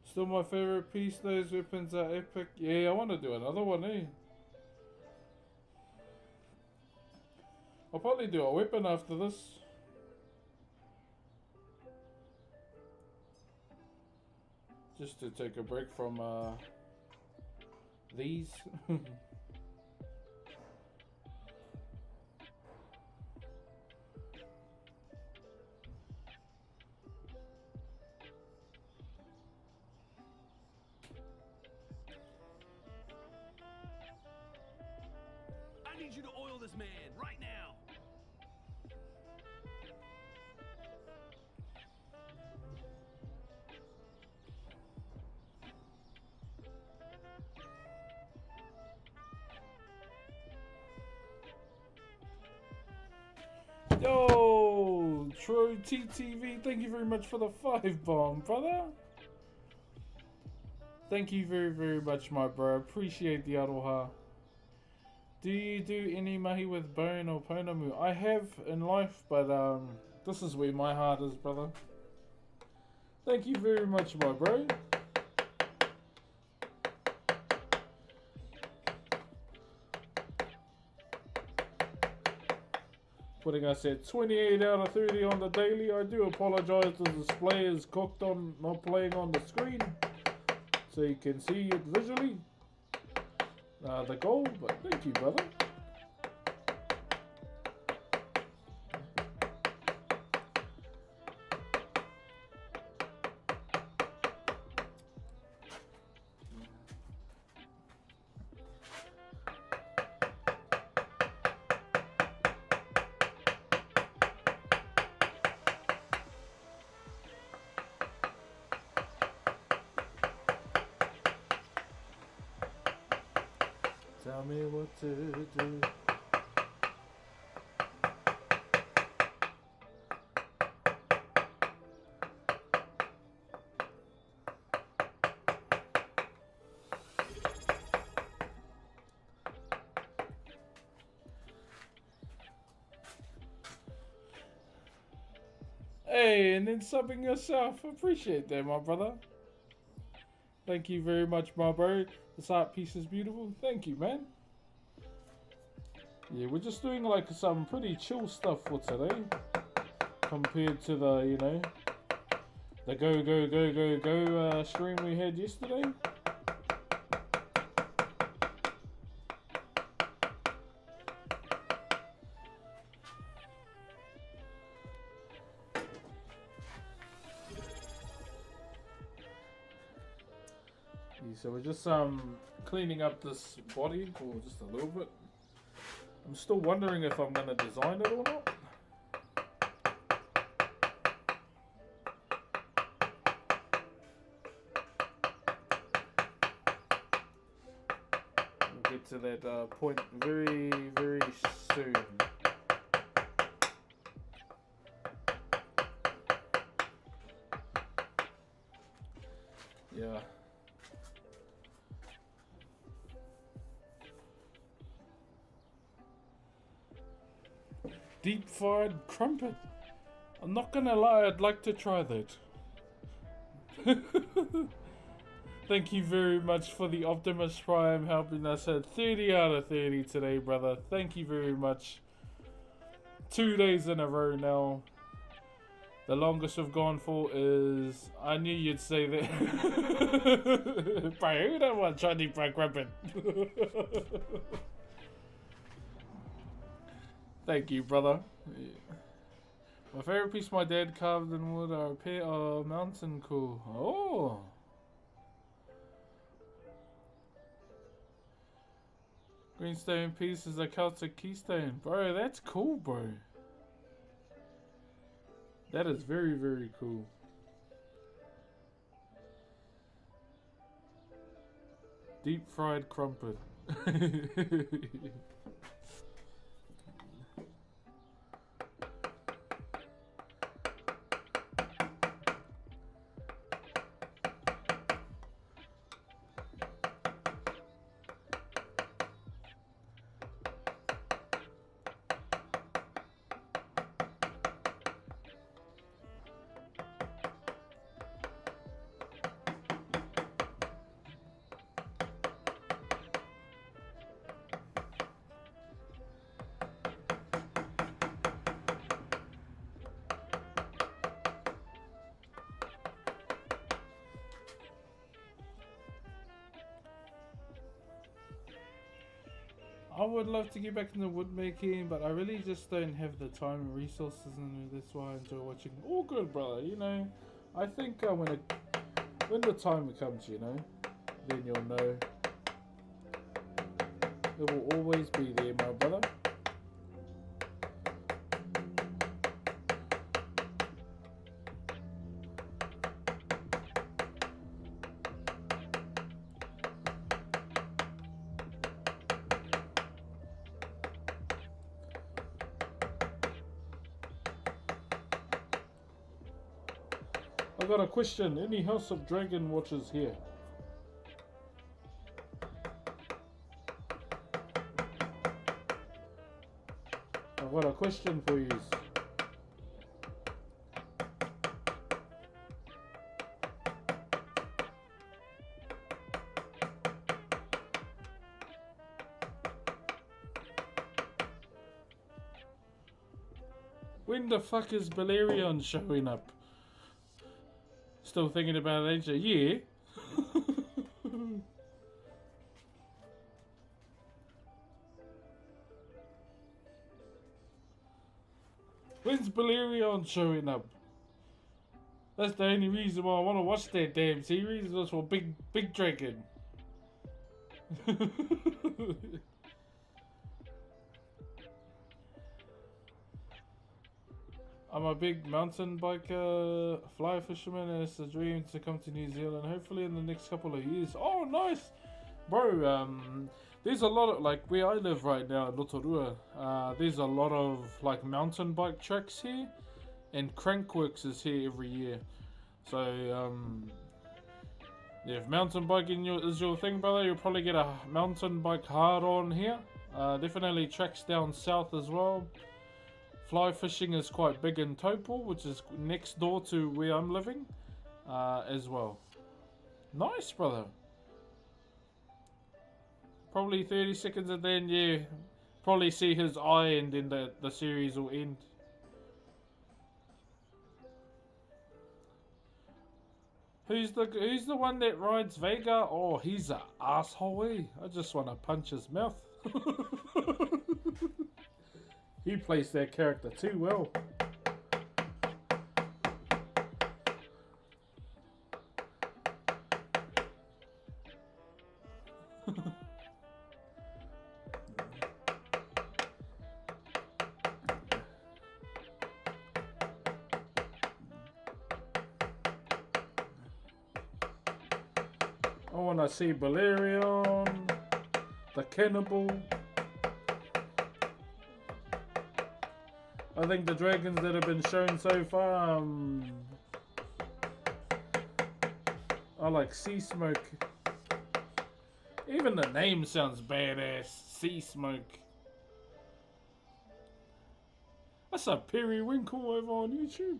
Still my favorite piece, those weapons are epic. Yeah, I want to do another one, eh? I'll probably do a weapon after this. Just to take a break from these. I need you to oil this man right now. Yo, True TTV, thank you very much for the 5 bomb, brother. Thank you very, very much, my bro. Appreciate the aroha. Do you do any mahi with bone or pounamu? I have in life, but this is where my heart is, brother. Thank you very much, my bro. putting us at 28 out of 30 on the daily. I do apologise, the display is cooked on not playing on the screen, so you can see it visually, the goal, but thank you, brother. Tell me what to do. Hey, and then subbing yourself. Appreciate that, my brother. Thank you very much, my bro. This art piece is beautiful. Thank you, man. Yeah, we're just doing like some pretty chill stuff for today, compared to the, you know, the go stream we had yesterday. So we're just cleaning up this body for just a little bit. I'm still wondering if I'm going to design it or not. We'll get to that point very, very soon. Yeah. Deep fried crumpet. I'm not gonna lie, I'd like to try that. Thank you very much for the Optimus Prime helping us at 30 out of 30 today, brother. Thank you very much. 2 days in a row now. The longest we've gone for is... I knew you'd say that. Bro, who don't want try deep fried crumpet? Thank you, brother. Yeah. My favorite piece my dad carved in wood are a pair of mountain cool. Oh! Greenstone piece is a Celtic keystone. Bro, that's cool, bro. That is very, very cool. Deep fried crumpet. I would love to get back into woodmaking, but I really just don't have the time and resources, and that's why I enjoy watching. All good, brother. You know, I think when the time comes, you know, then you'll know. It will always be there, my brother. I got a question. Any House of Dragon watchers here? I've got a question for you. When the fuck is Balerion showing up? Still thinking about it, ain't you? Yeah. When's Balerion showing up? That's the only reason why I want to watch that damn series. Was for Big Dragon. I'm a big mountain biker, fly fisherman, and it's a dream to come to New Zealand. Hopefully in the next couple of years. Oh, nice, bro. There's a lot of, like, where I live right now in Rotorua. There's a lot of like mountain bike tracks here, and Crankworks is here every year. So yeah, if mountain biking is your thing, brother, you'll probably get a mountain bike hard on here. Definitely tracks down south as well. Fly fishing is quite big in Taupo, which is next door to where I'm living, as well. Nice, brother. Probably 30 seconds and then, yeah, probably see his eye and then the series will end. Who's the one that rides Vega? Oh, he's a asshole, eh? I just want to punch his mouth. He plays that character too well. I want to see Balerion, the cannibal. I think the dragons that have been shown so far are like Sea Smoke. Even the name sounds badass. Sea Smoke. That's a periwinkle over on YouTube.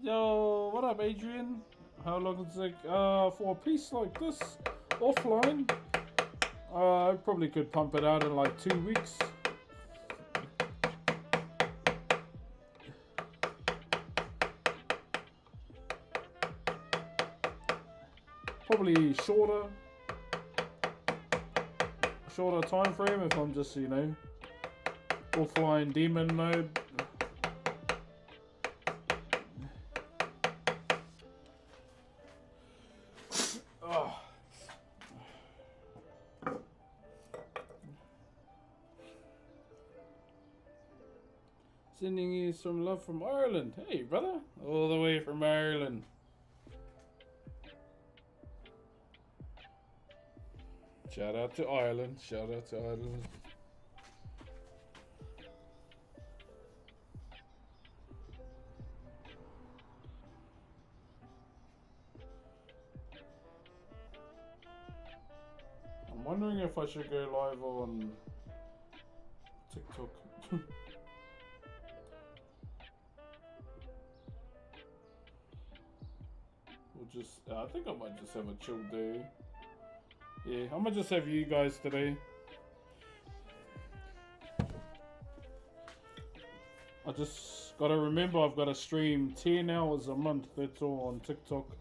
Yo, what up, Adrian? How long does it take? For a piece like this, offline, I probably could pump it out in like 2 weeks. Probably shorter time frame if I'm just, you know, offline demon mode. Sending you some love from Ireland. Hey, brother. All the way from Ireland. Shout out to Ireland. Shout out to Ireland. I'm wondering if I should go live on TikTok. Just, I think I might just have a chill day. Yeah, I might just have you guys today. I just gotta remember I've gotta stream 10 hours a month, that's all, on TikTok.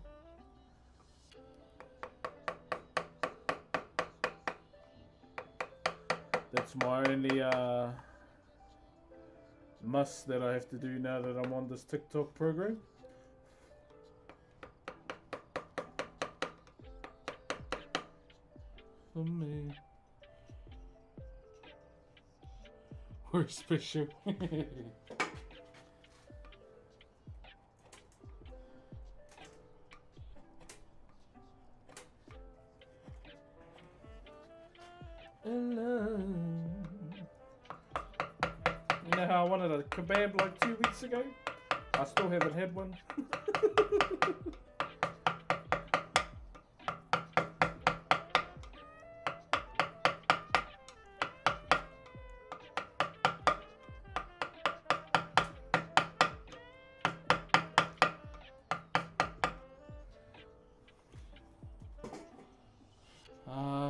That's my only must that I have to do now that I'm on this TikTok program. For me. We're special. alone. You know how I wanted a kebab like 2 weeks ago? I still haven't had one.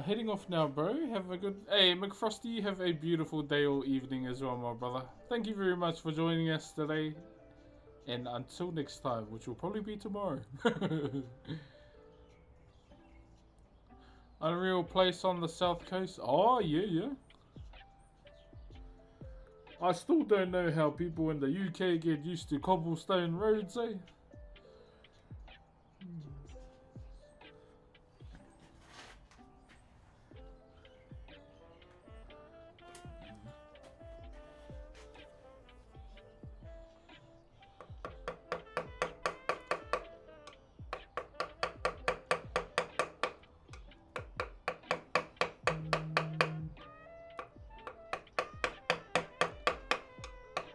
Heading off now, bro. Have a good... Hey, McFrosty, have a beautiful day or evening as well, my brother. Thank you very much for joining us today. And until next time, which will probably be tomorrow. Unreal place on the south coast. Oh, yeah. I still don't know how people in the UK get used to cobblestone roads, eh?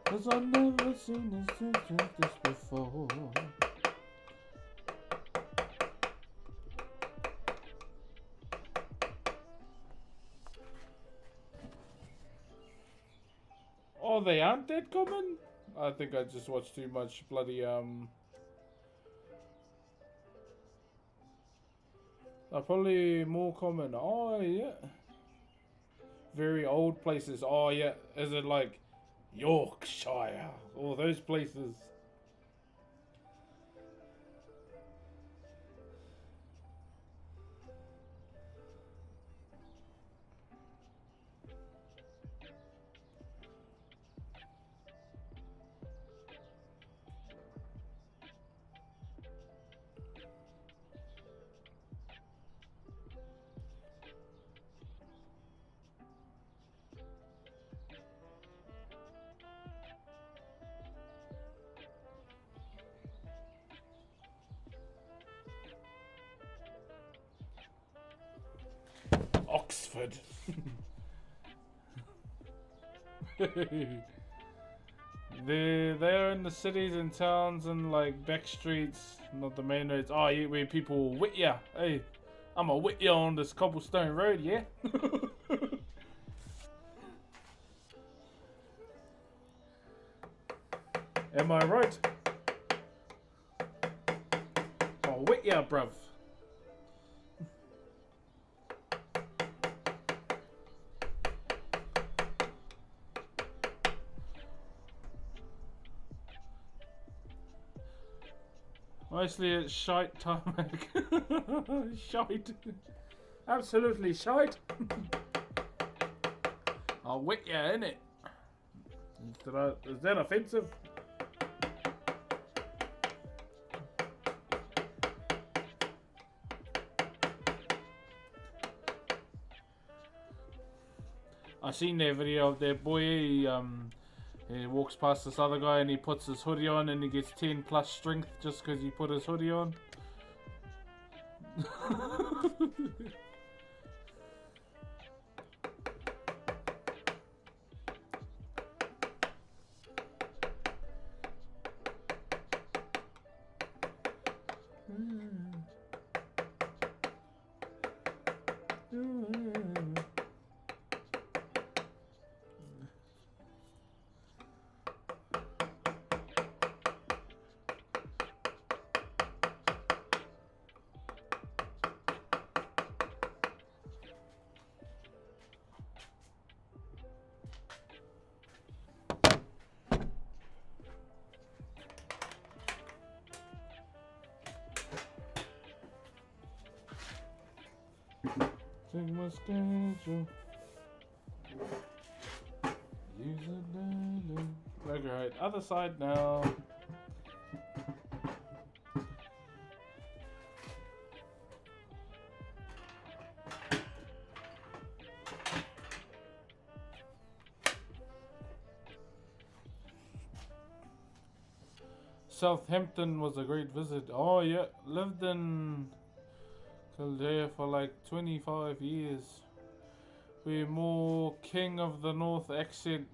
Cause I've never seen this like this before. Oh, they aren't that common? I think I just watched too much bloody, They're probably more common. Oh, yeah. Very old places. Oh, yeah. Is it like Yorkshire? All those places. Oxford. They're in the cities and towns and like back streets, not the main roads. Oh, yeah, where people wit ya. Hey, I'm a wit ya on this cobblestone road, yeah? Am I right? Oh, wit ya, bruv. Mostly it's shite tarmac. Shite. Absolutely shite. I'll wet you in it. Is that offensive? I seen that video of that boy. He walks past this other guy and he puts his hoodie on and he gets 10 plus strength just because he put his hoodie on. Check my schedule. Use it daily. Okay, right. Other side now. Southampton was a great visit. Oh yeah, lived in Kildare for like 25 years. We're more King of the North accent.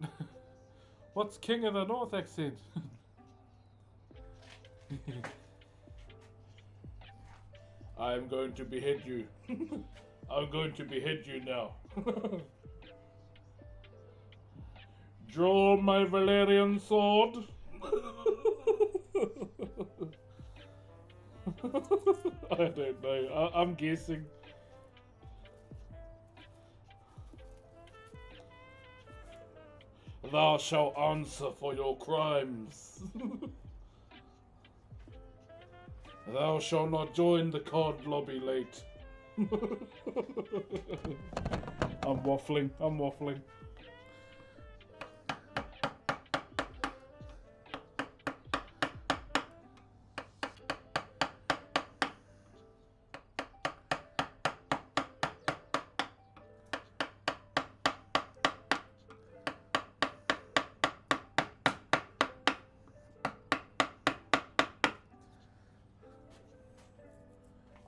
What's King of the North accent? I'm going to behead you. I'm going to behead you now. Draw my Valerian sword. I don't know. I'm guessing. Thou shalt answer for your crimes. Thou shalt not join the COD lobby late. I'm waffling.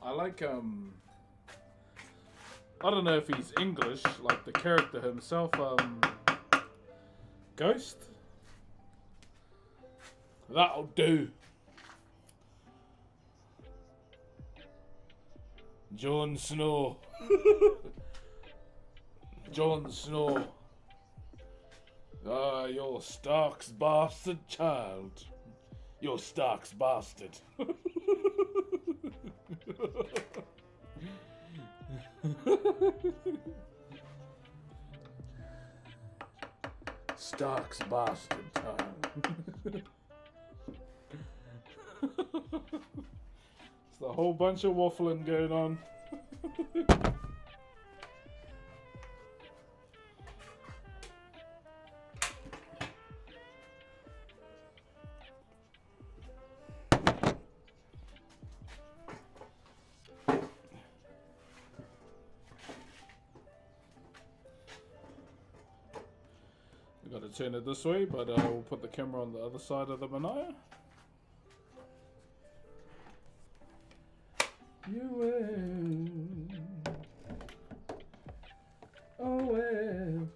I like, I don't know if he's English, like the character himself, Ghost. That'll do. Jon Snow. Jon Snow. Ah, you're Stark's bastard child. You're Stark's bastard. Stark's bastard child. It's a whole bunch of waffling going on. Got to turn it this way, but we'll put the camera on the other side of the manaya. You will. Oh well.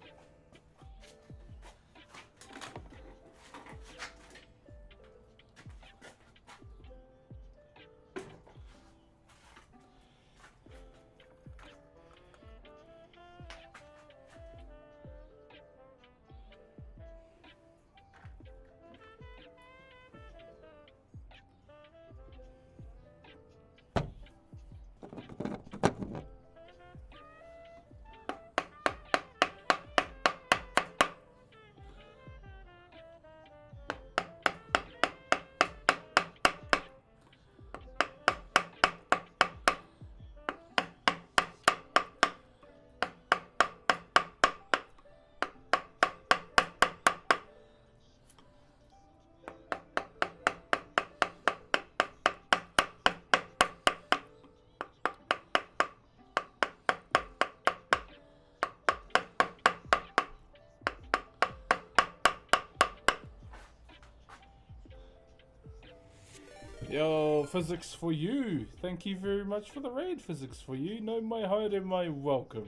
Yo, Physics for You. Thank you very much for the raid, Physics for You. No, my hide and my welcome.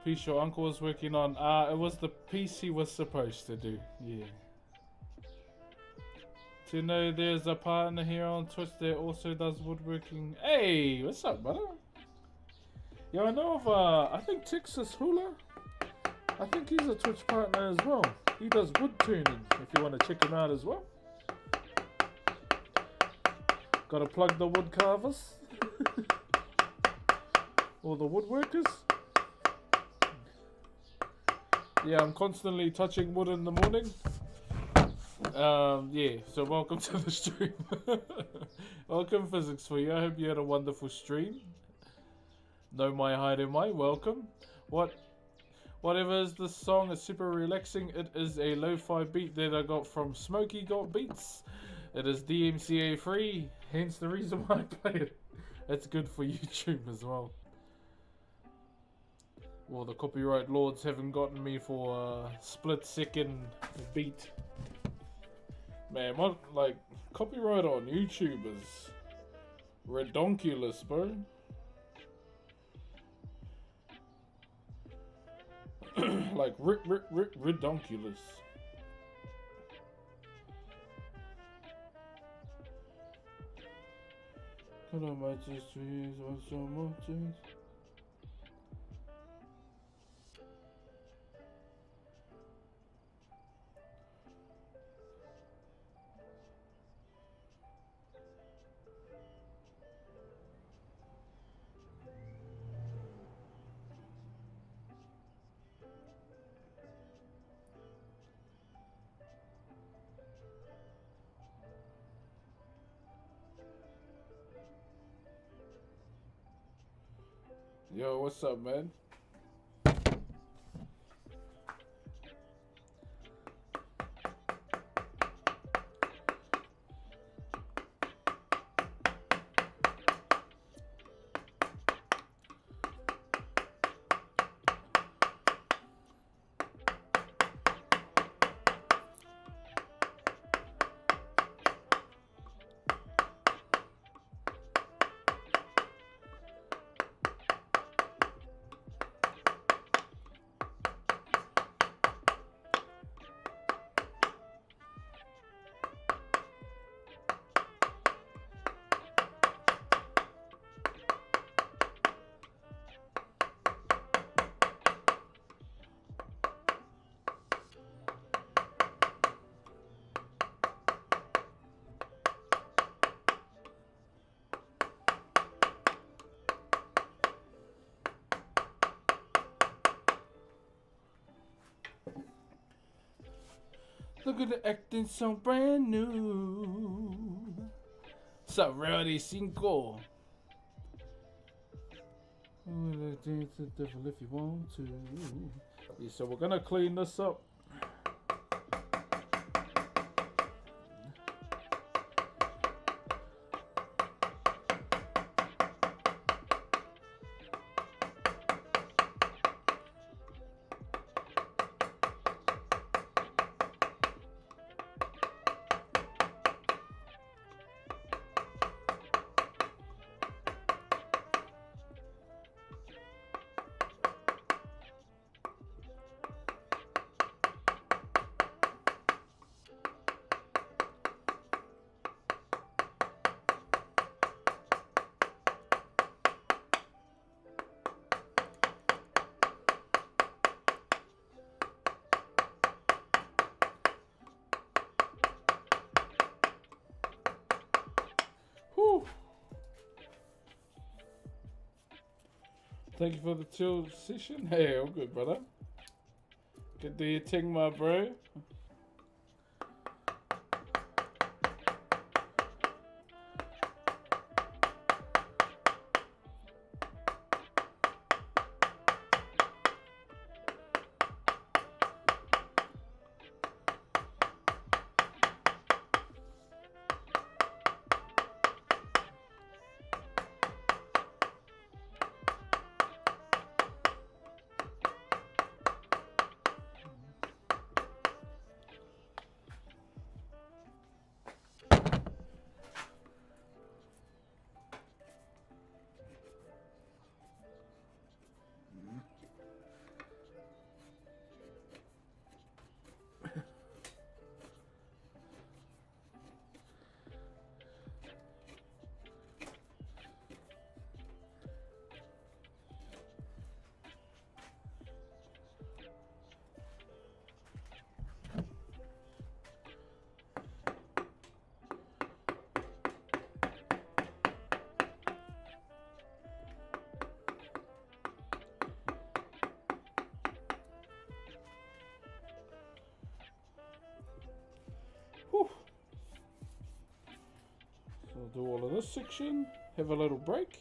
Piece your uncle was working on. It was the piece he was supposed to do. Yeah. To know there's a partner here on Twitch that also does woodworking. Hey, what's up, brother? Yo, I know of, I think Texas Hula. I think he's a Twitch partner as well. He does wood turning, if you want to check him out as well. Gotta plug the wood carvers. Or the woodworkers. Yeah, I'm constantly touching wood in the morning. Yeah, so welcome to the stream. Welcome, Physics for You. I hope you had a wonderful stream. No my hide in my welcome. Whatever is this song, it's super relaxing. It is a lo-fi beat that I got from Smokey Got Beats. It is DMCA free, hence the reason why I play it. It's good for YouTube as well. Well, the copyright lords haven't gotten me for a split second beat. Man, what, like, copyright on YouTube is redonkulous, bro. Like redonkulous. Could I might just trees or so much? Yo, what's up, man? Look at the acting so brand new. What's up, Rowdy Cinco? Dance the devil if you want to. Yeah, so we're gonna clean this up. Whew. Thank you for the chill session. Hey, all good, brother. Good to your ting, my bro. Whew. So I'll do all of this section, have a little break.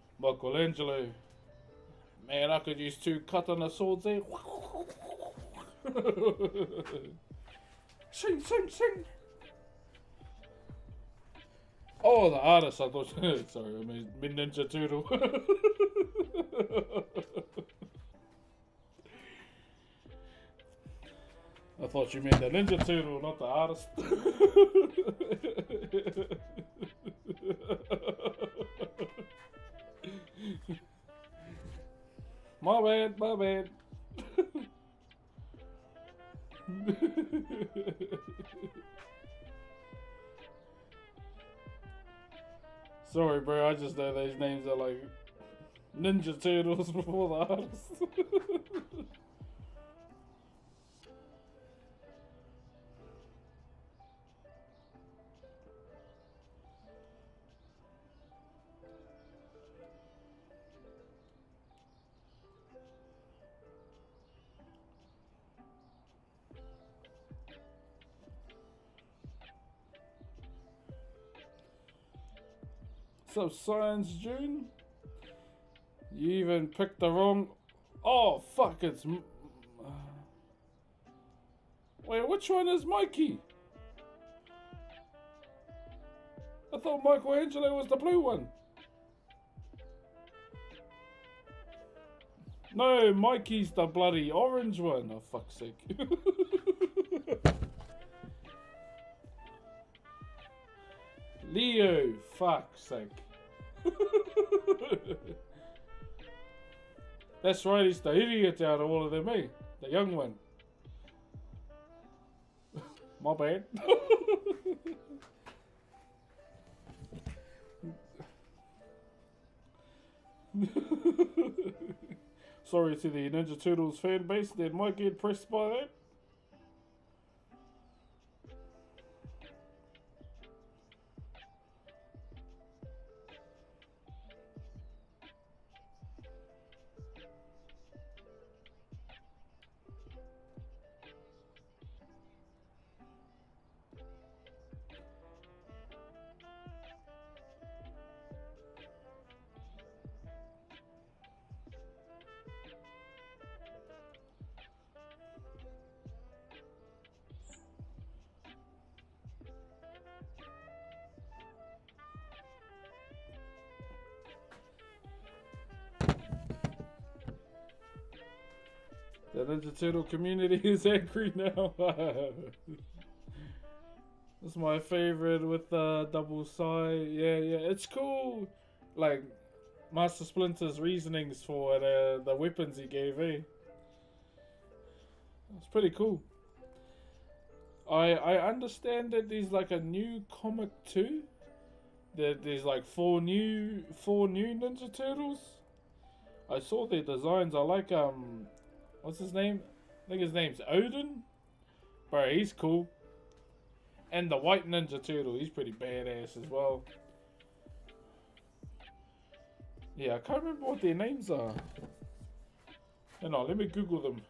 Michelangelo. Man, I could use 2 katana swords there. Sing, sing, sing. Oh, the artist. I thought. Sorry, I mean Ninja Turtle. I thought you meant the Ninja Turtle, not the artist. My bad, my bad. Sorry, bro. I just know those names are like Ninja Turtles before the artist. So, Science June? You even picked the wrong. Oh, fuck, it's. Wait, which one is Mikey? I thought Michelangelo was the blue one. No, Mikey's the bloody orange one. Oh, fuck's sake. Leo, fuck's sake. That's right, he's the idiot out of all of them, eh? The young one. My bad. Sorry to the Ninja Turtles fan base that might get pressed by that. The Ninja Turtle community is angry now. That's my favorite with the double side. Yeah, it's cool. Like Master Splinter's reasonings for the weapons he gave, eh? It's pretty cool. I understand that there's like a new comic too. That there's like four new Ninja Turtles. I saw their designs. I like what's his name? I think his name's Odin. Bro, he's cool. And the white Ninja Turtle, he's pretty badass as well. Yeah, I can't remember what their names are. Hang on, let me Google them.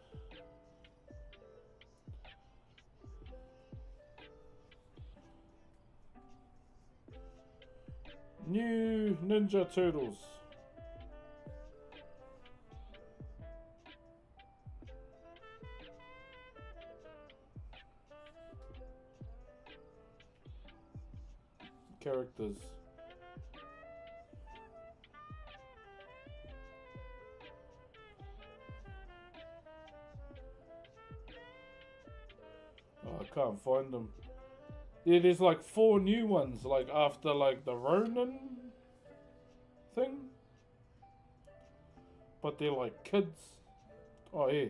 New Ninja Turtles. Characters. Oh, I can't find them. Yeah, there's like 4 new ones, like after like the Ronin thing. But they're like kids. Oh yeah.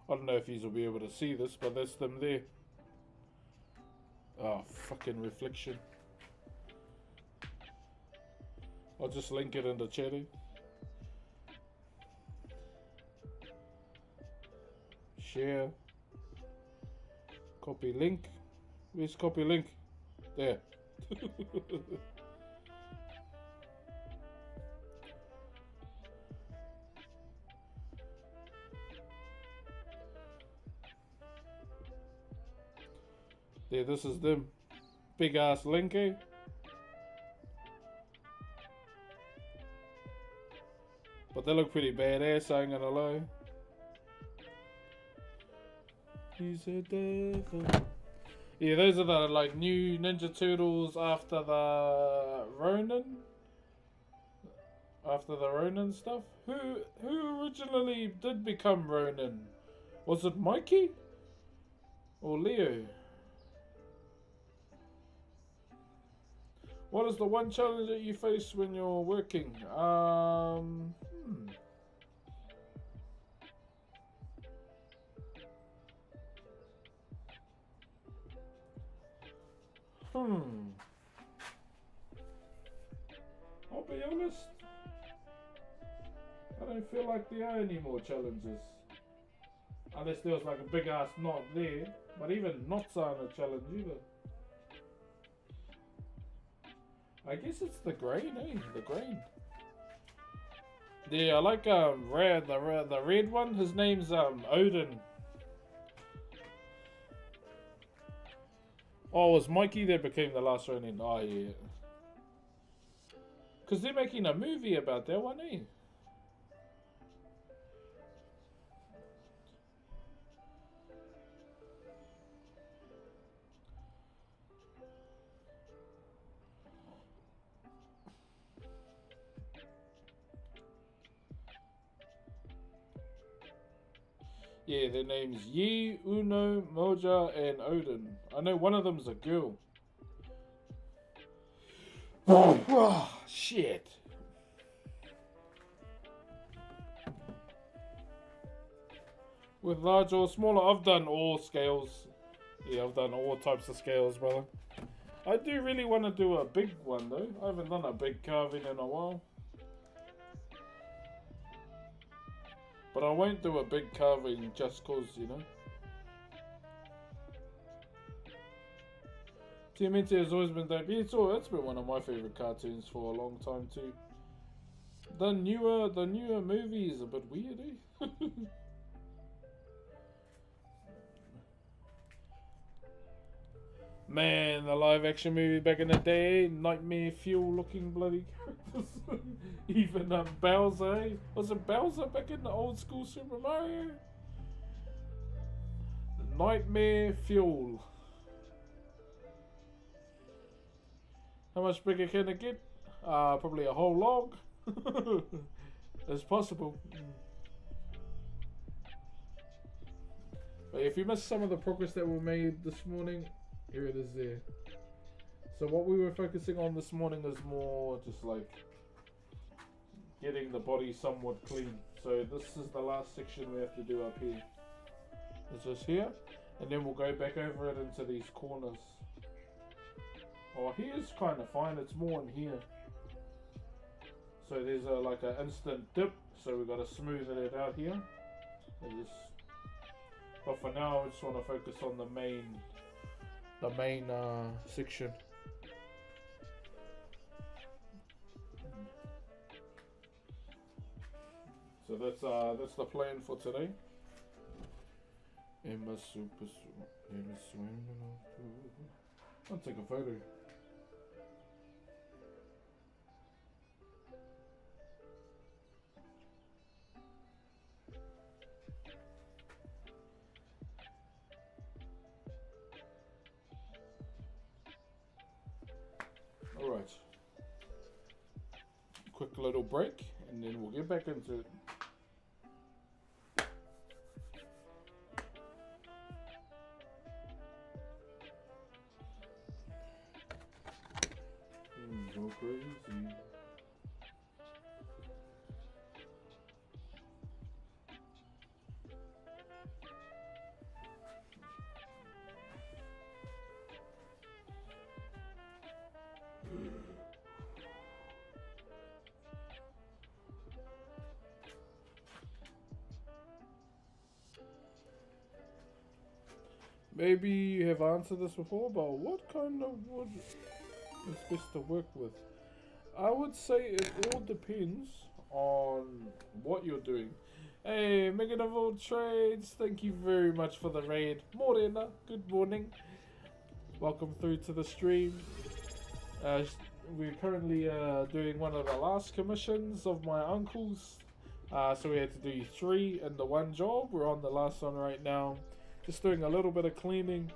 I don't know if you will be able to see this, but that's them there. Oh, fucking reflection. I'll just link it in the chat. Share. Copy link. Where's copy link? There. There, this is them. Big ass link, eh? they look pretty badass, I ain't gonna lie. He's a devil. Yeah, those are the like new Ninja Turtles after the Ronin. After the Ronin stuff. Who originally did become Ronin? Was it Mikey? Or Leo? What is the one challenge that you face when you're working? I'll be honest. I don't feel like there are any more challenges. Unless there was like a big ass knot there. But even knots aren't a challenge either. I guess it's the grain, eh? The grain. Yeah, I like the red one. His name's Odin. Oh, it was Mikey that became the last Ronin. Oh yeah. Cause they're making a movie about that one, eh? Yeah, their names Yi, Uno, Moja, and Odin. I know one of them's a girl. Oh, shit. With large or smaller, I've done all scales. Yeah, I've done all types of scales, brother. I do really want to do a big one, though. I haven't done a big carving in a while. But I won't do a big carving just cause, you know. TMNT has always been dope. Yeah, it's been one of my favourite cartoons for a long time too. The newer movie is a bit weird, eh? Man, the live action movie back in the day, nightmare fuel looking bloody characters. Even Bowser, eh? Was it Bowser back in the old school Super Mario? Nightmare fuel. How much bigger can it get? Probably a whole log. It's possible. But if you missed some of the progress that we made this morning, here it is there. So what we were focusing on this morning is more just like getting the body somewhat clean. So this is the last section we have to do up here. It's just here, and then we'll go back over it into these corners. Oh, here's kind of fine, it's more in here. So there's like an instant dip, so we've got to smoothen it out here. But for now, I just want to focus on the main section. So that's the plan for today. I'll take a photo. Alright. Quick little break and then we'll get back into it. Go crazy. Maybe you have answered this before, but what kind of wood is best to work with? I would say it all depends on what you're doing. Hey, Megan of all trades, thank you very much for the raid. Morena, good morning. Welcome through to the stream. We're currently doing one of the last commissions of my uncle's So we had to do 3 in the one job. We're on the last one right now. Just doing a little bit of cleaning.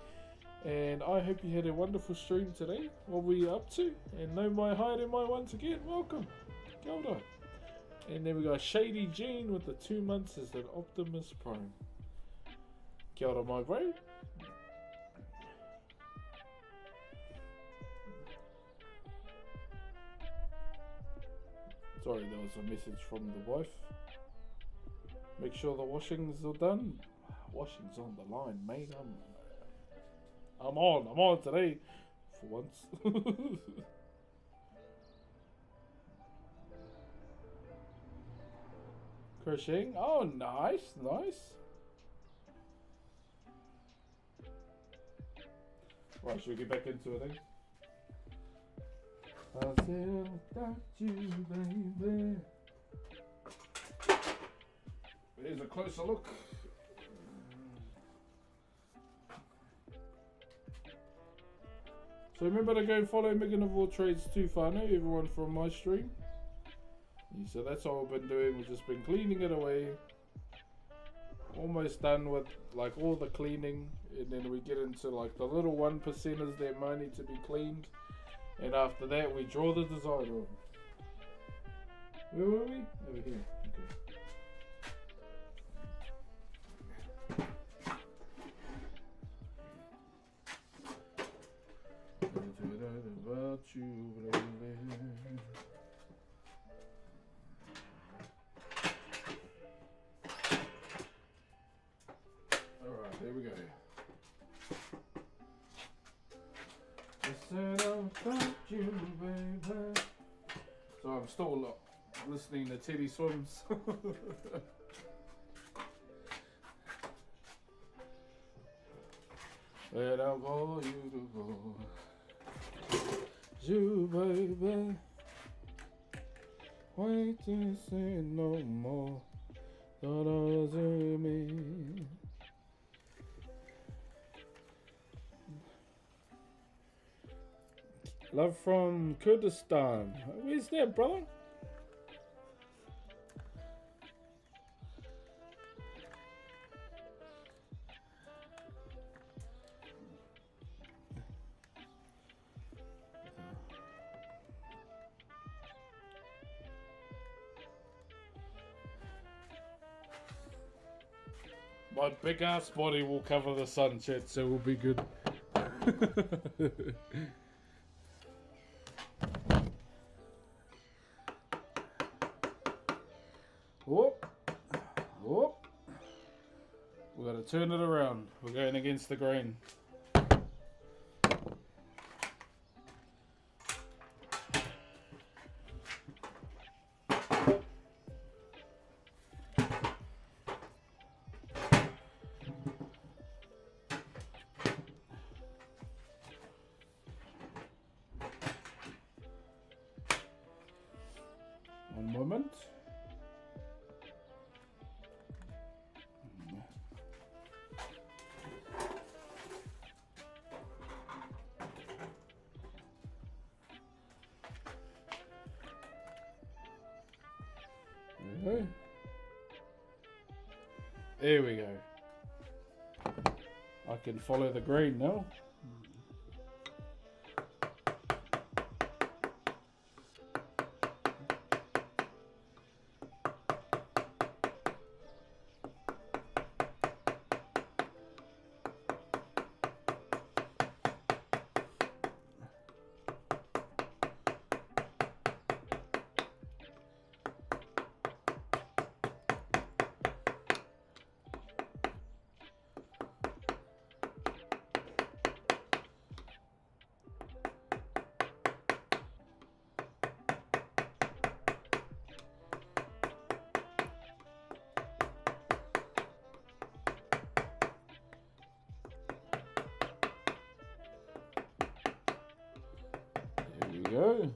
And I hope you had a wonderful stream today. What were you up to? And no mai hi to mai once again. Welcome. Kia ora. And then we got Shady Jean with the 2 months as an Optimus Prime. Kia ora, my bro. Sorry, there was a message from the wife. Make sure the washings are done. Washing's on the line, mate. I'm on today, for once. Crocheting. Oh, nice. Right, should we get back into it then? I said without you, baby. Here's a closer look. So remember to go follow Megan of All Trades too, whānau, everyone from my stream. Yeah, so that's all I've been doing. We've just been cleaning it away. Almost done with like all the cleaning, and then we get into like the little 1%ers that might need to be cleaned. And after that, we draw the design on. Where were we? Over here. Okay. About you, baby. Alright, there we go. About you, baby. So I'm still listening to Teddy Swims. Where I want you to go, you baby. Wait to say no more. Don't answer me. Love from Kurdistan. Where's that, brother? My big ass body will cover the sun, chat, so we'll be good. Whoop. Whoop. We've got to turn it around. We're going against the grain. One moment. There we go. I can follow the grain now. Go.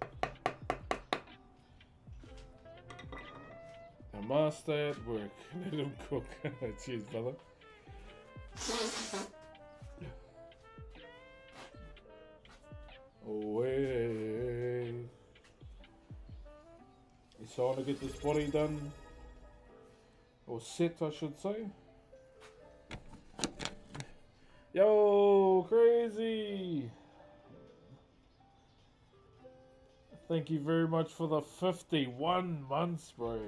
A master at work. Let him cook. Cheers, brother. Away. It's time to get this body done. Or set, I should say. Yo, crazy! Thank you very much for the 51 months, bro.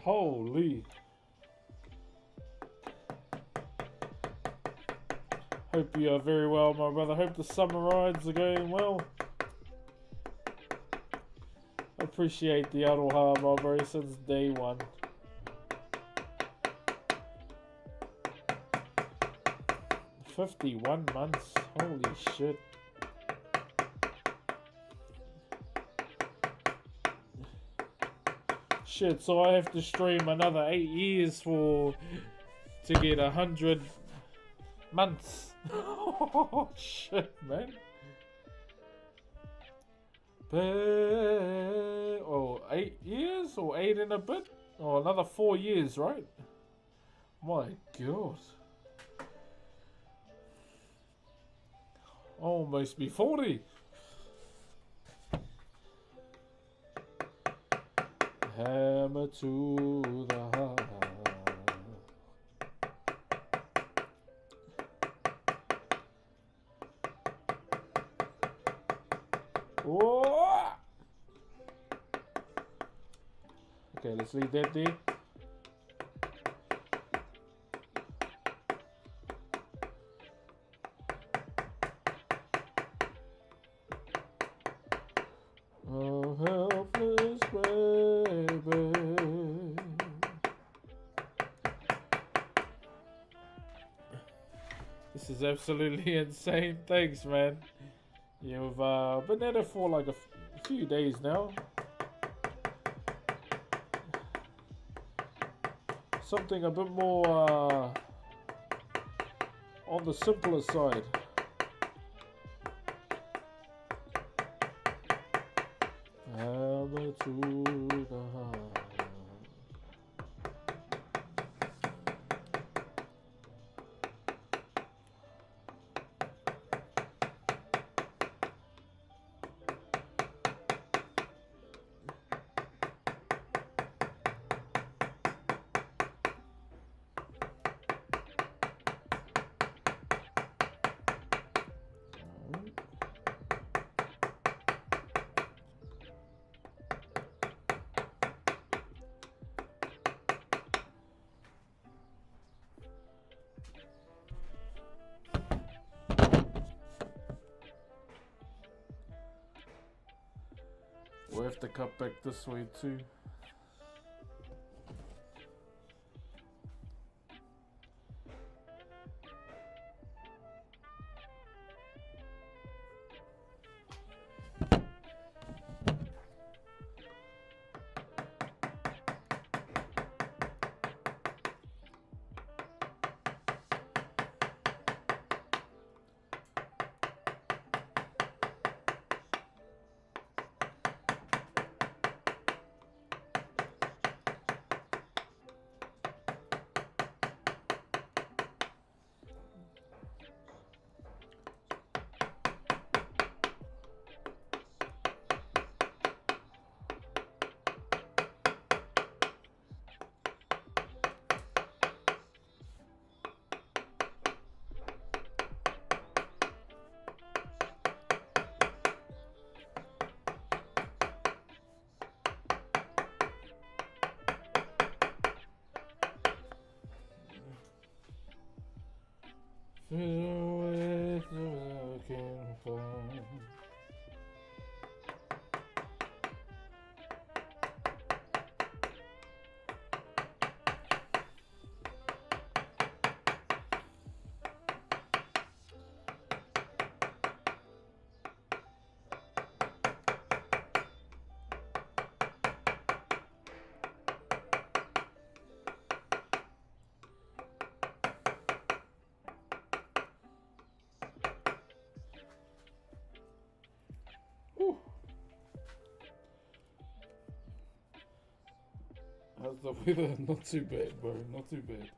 Holy. Hope you are very well, my brother. Hope the summer rides are going well. Appreciate the aroha, my bro, since day one. "51 months, holy shit." Shit, so I have to stream another 8 years to get 100 months. Oh shit, man. Oh, 8 years or 8 and a bit? Oh, another 4 years, right? My god. Almost be 40. Hammer to the heart. Whoa! Okay, let's leave that there. Oh, helpless baby. This is absolutely insane. Thanks, man. You've been at it for like a few days now. Something a bit more on the simpler side. Hammer to the heart. We'll have to cut back this way too. How's the weather? Not too bad, bro. Not too bad.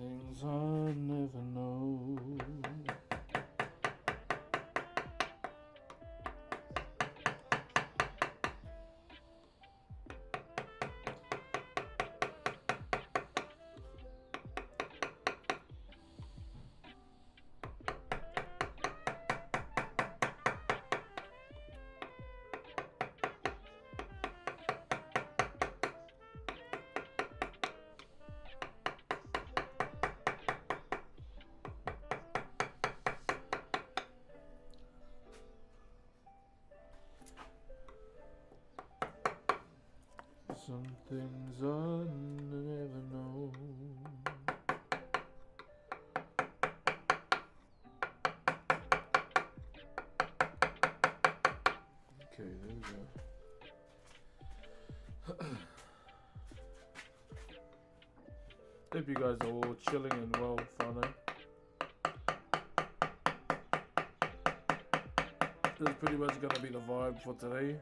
things I never know. Some things I never know. Okay, there we go. Hope you guys are all chilling and well, fun. This is pretty much gonna be the vibe for today.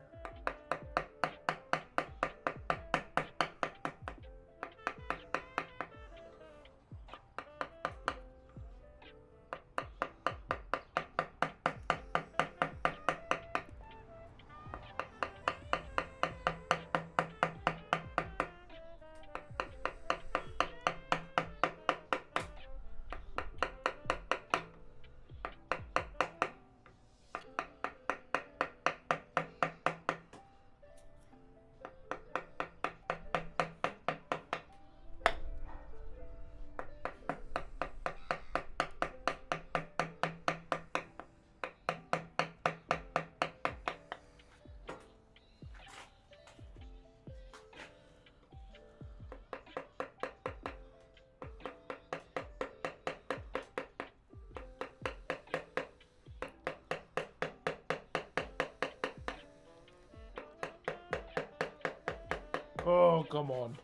Oh, come on.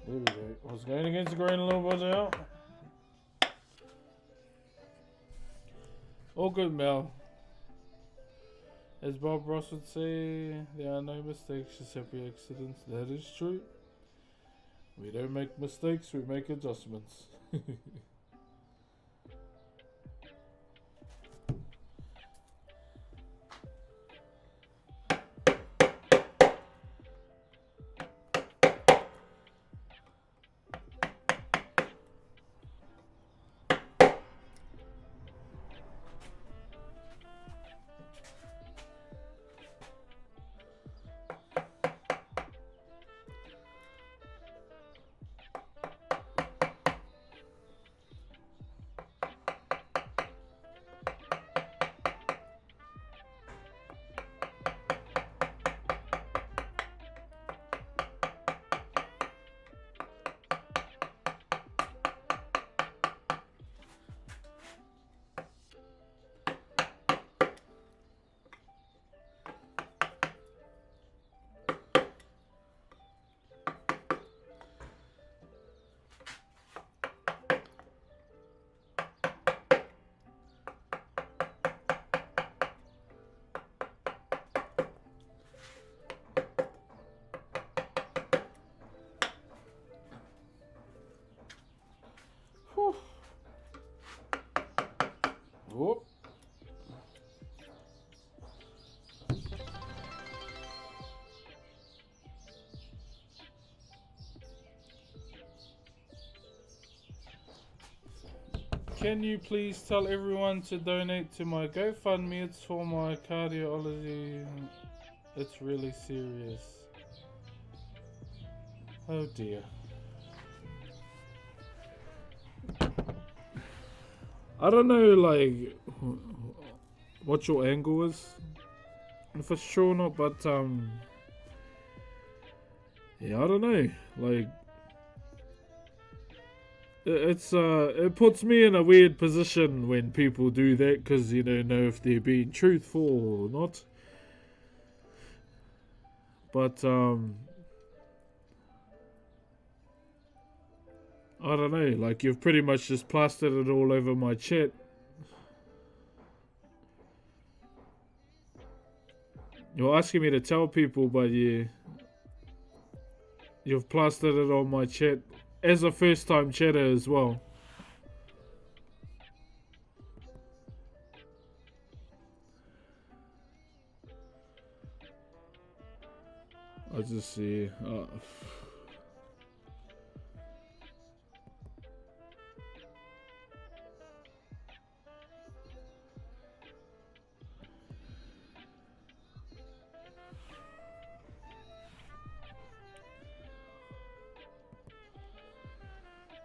There we go. I was going against the grain a little bit now. All good, Mel. As Bob Ross would say, there are no mistakes, just happy accidents. That is true. We don't make mistakes, we make adjustments. Whoop. Can you please tell everyone to donate to my GoFundMe? It's for my cardiology. It's really serious. Oh dear. I don't know, like, what your angle is, for sure not, but, yeah, I don't know, like, it puts me in a weird position when people do that, because you don't know if they're being truthful or not, But I don't know, like you've pretty much just plastered it all over my chat. You're asking me to tell people, but you've plastered it on my chat as a first time chatter as well. I just see.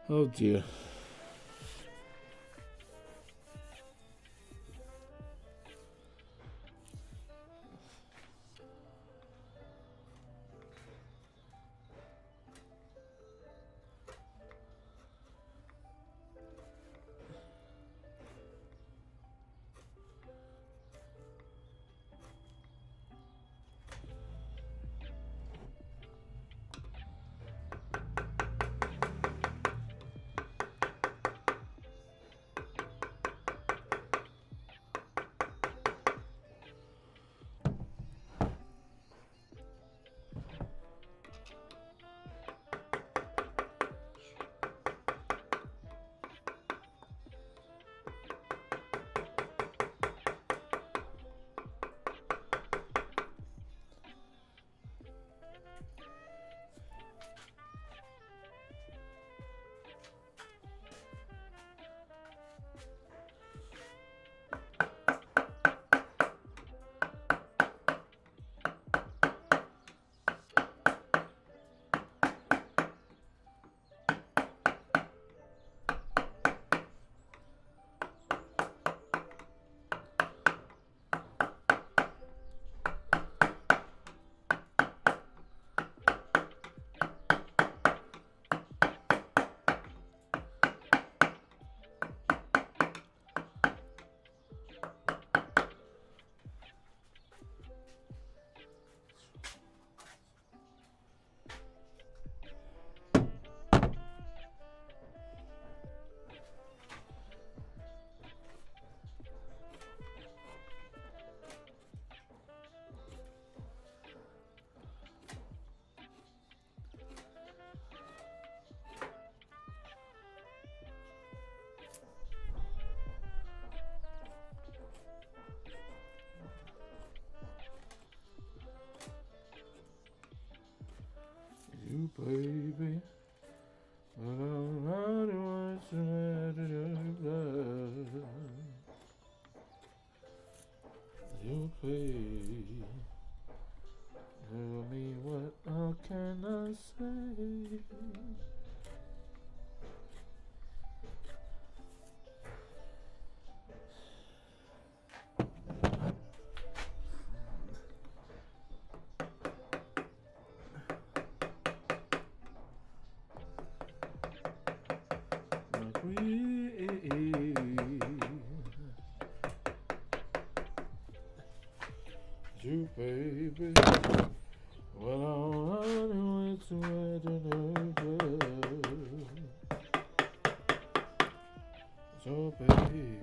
Oh dear. You baby, but I'm not what's you baby, tell me what can I say? You baby, well I'm running with so baby.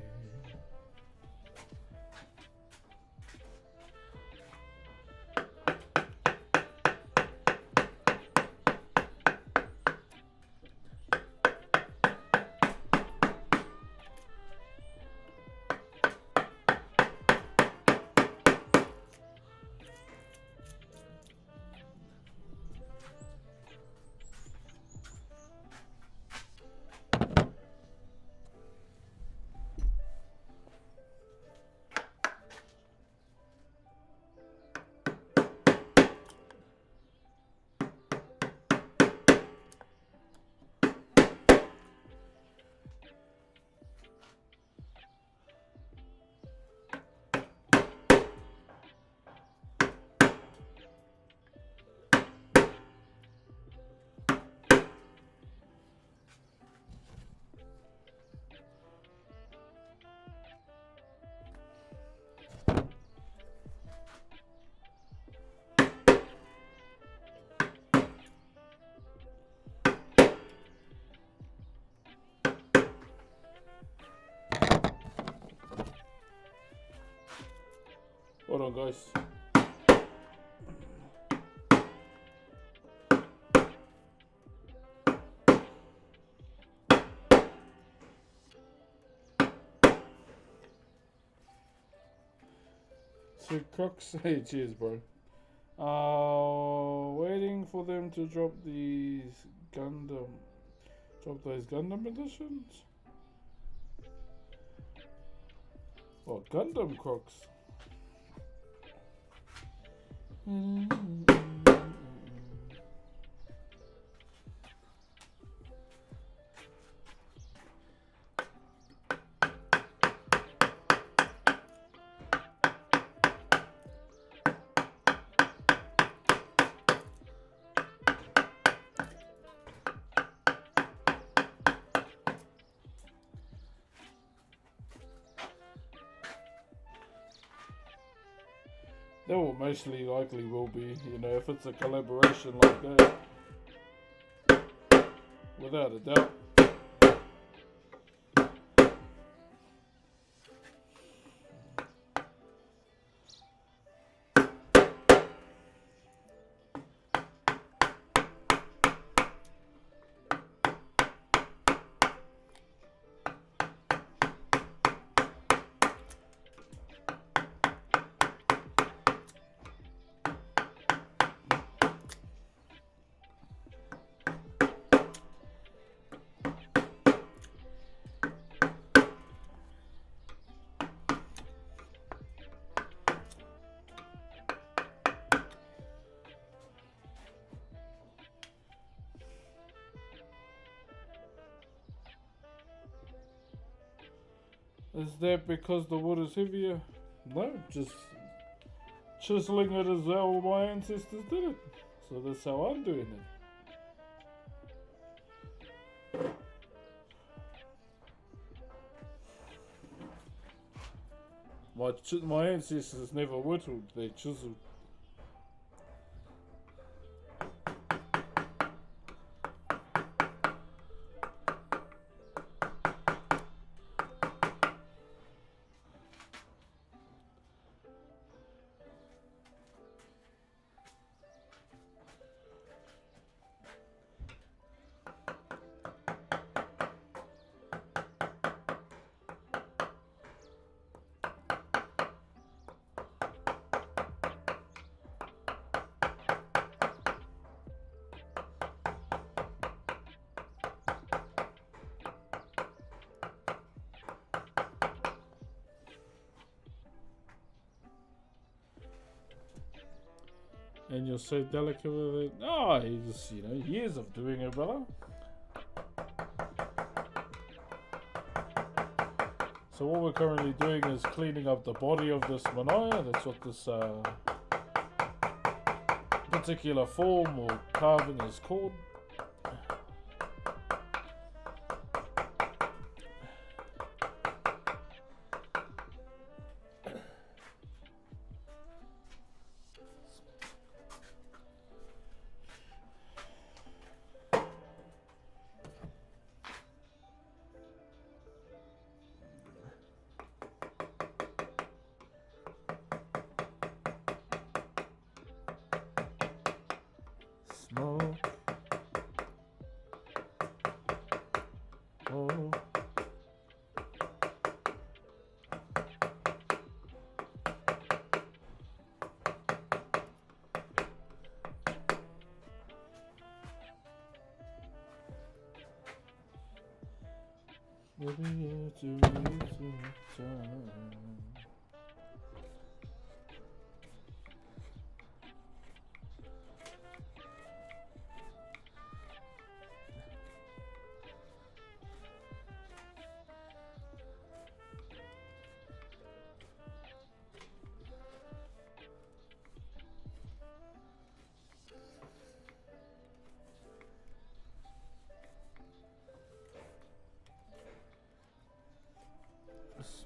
on, guys. So Crocs, hey, cheers, bro. Waiting for them to drop those Gundam editions. Well, Gundam Crocs. There will mostly likely will be, you know, if it's a collaboration like that. Without a doubt. Is that because the wood is heavier? No, just chiseling it as how my ancestors did it. So that's how I'm doing it. My ancestors never whittled, they chiseled. And you're so delicate with it. Oh, you just, you know, years of doing it, brother. So what we're currently doing is cleaning up the body of this manaya. That's what this particular form or carving is called. Smoke. Oh. Maybe it's a time.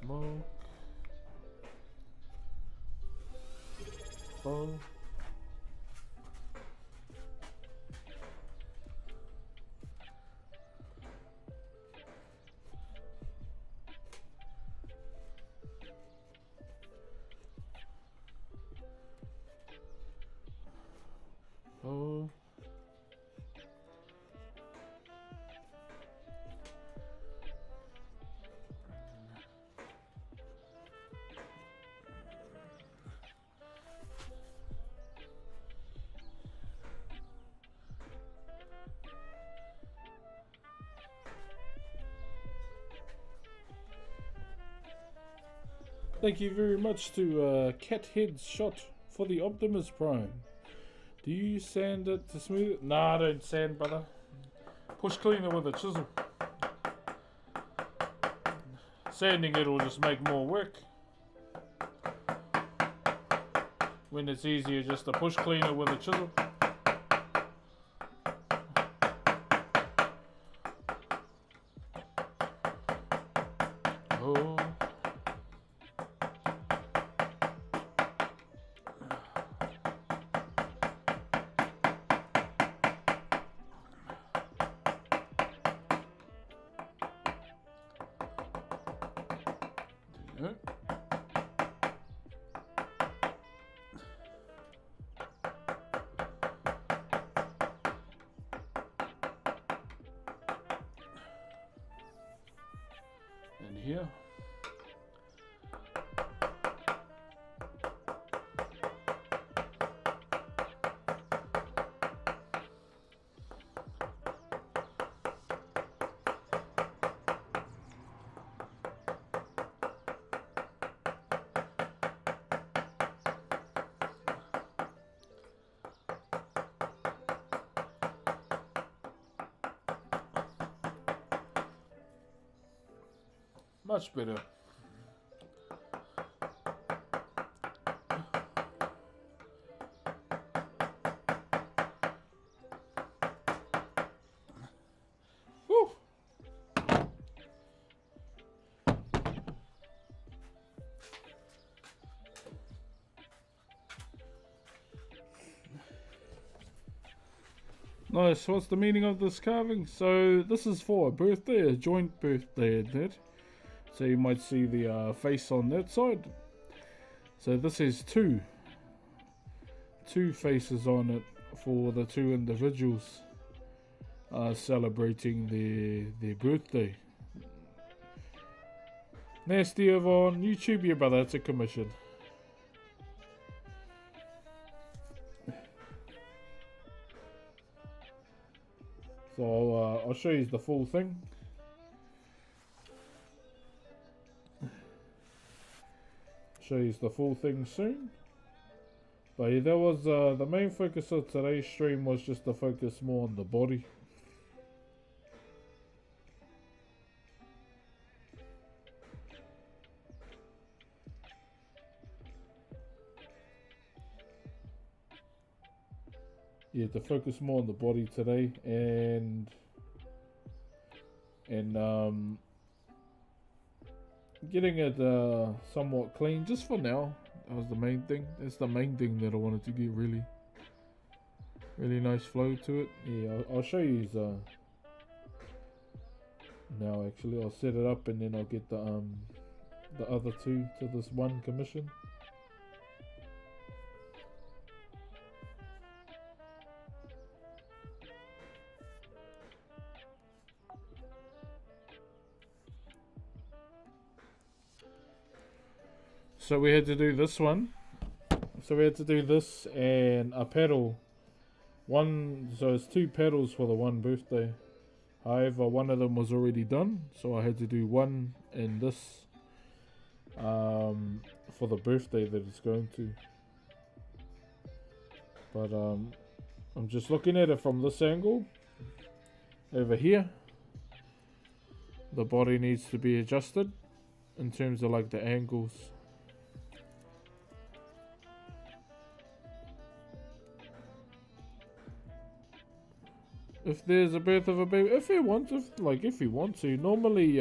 Smoke. Oh. Oh. Thank you very much to Cat Heads Shot for the Optimus Prime. Do you sand it to smooth it? Nah, I don't sand, brother. Push cleaner with a chisel. Sanding it will just make more work. When it's easier just to push cleaner with a chisel. Oh. And here. Much better. Whew. Nice. What's the meaning of this carving? So this is for a birthday, a joint birthday at that. So you might see the face on that side. So this is two faces on it for the two individuals celebrating their birthday. Nasty over on YouTube, yeah, brother. It's a commission. So I'll show you the full thing. Show you the full thing soon. But yeah, that was the main focus of today's stream was just to focus more on the body. Yeah, to focus more on the body today and getting it somewhat clean just for now. That was the main thing. That's the main thing that I wanted to get really nice flow to it. Yeah, I'll show you now. Actually, I'll set it up and then I'll get the other two to this one commission. So we had to do this one. So we had to do this and a pedal. So it's two pedals for the one birthday. However, one of them was already done, so I had to do one and this for the birthday that it's going to. But I'm just looking at it from this angle. Over here, the body needs to be adjusted in terms of like the angles. If there's a birth of a baby, if you want to, normally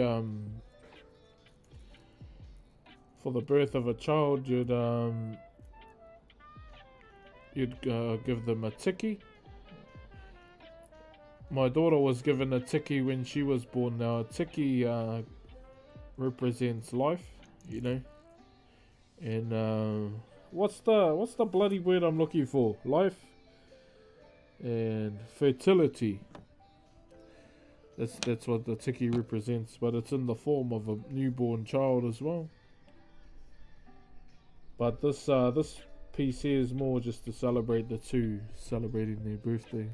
for the birth of a child, you'd give them a tiki. My daughter was given a tiki when she was born. Now a tiki represents life, you know. And what's the bloody word I'm looking for? Life. and fertility. That's what the tiki represents, but it's in the form of a newborn child as well. But this piece here is more just to celebrate the two celebrating their birthday.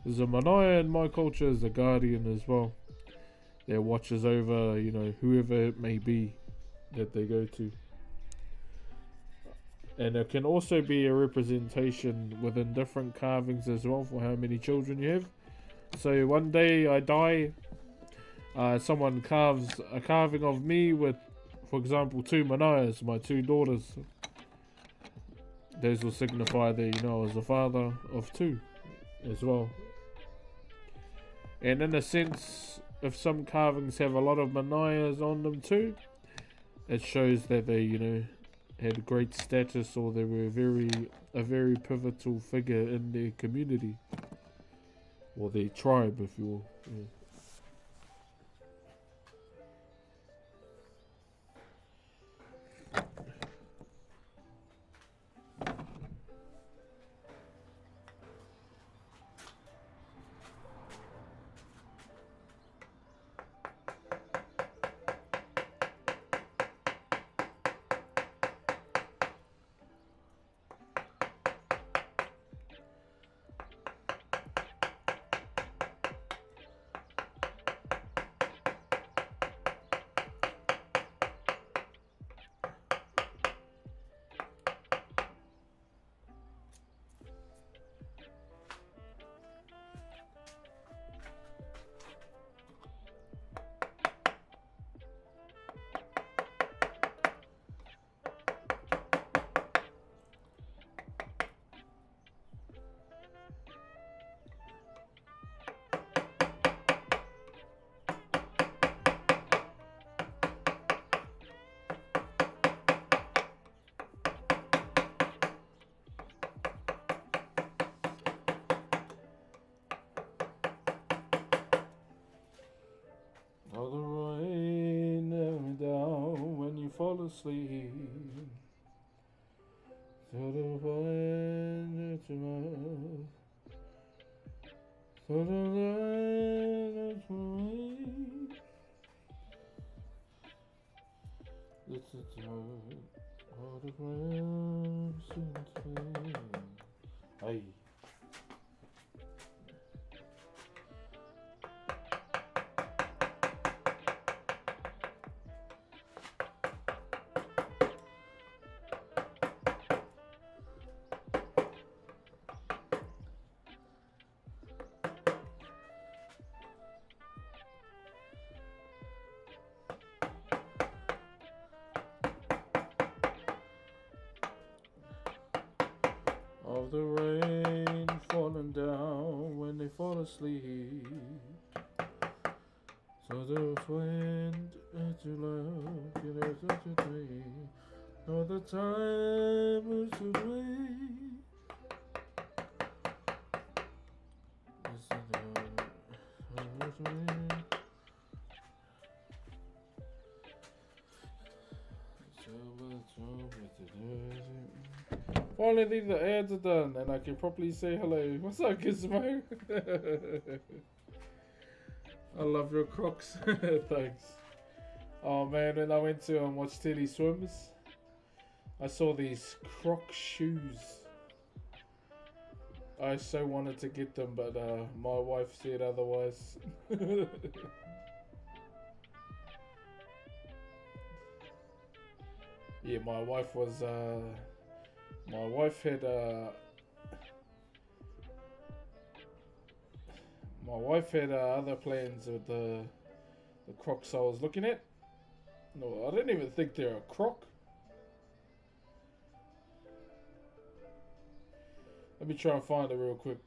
There's a manaia in my culture as a guardian as well. That watches over, whoever it may be that they go to. And it can also be a representation within different carvings as well for how many children you have. So one day I die, someone carves a carving of me with, for example, 2 manaias, my 2 daughters. Those will signify that, I was the father of 2 as well. And in a sense, if some carvings have a lot of manaias on them too, it shows that they, had great status, or they were a very pivotal figure in their community. Or their tribe, if you will. Yeah. Oh, the rain never down when you fall asleep. So the wind at your mouth. So the rain at your mouth. It's a time. All the ground seems to be. Aye. Of the rain falling down when they fall asleep. So there's wind at your love, such a dream. All the time is to wait. Finally the ads are done and I can properly say hello. What's up, Gizmo? I love your Crocs. Thanks. Oh man, when I went to watch Teddy Swims, I saw these Croc shoes. I so wanted to get them, but my wife said otherwise. Yeah, my wife had other plans with the Crocs I was looking at. No, I didn't even think they're a Croc. Let me try and find it real quick.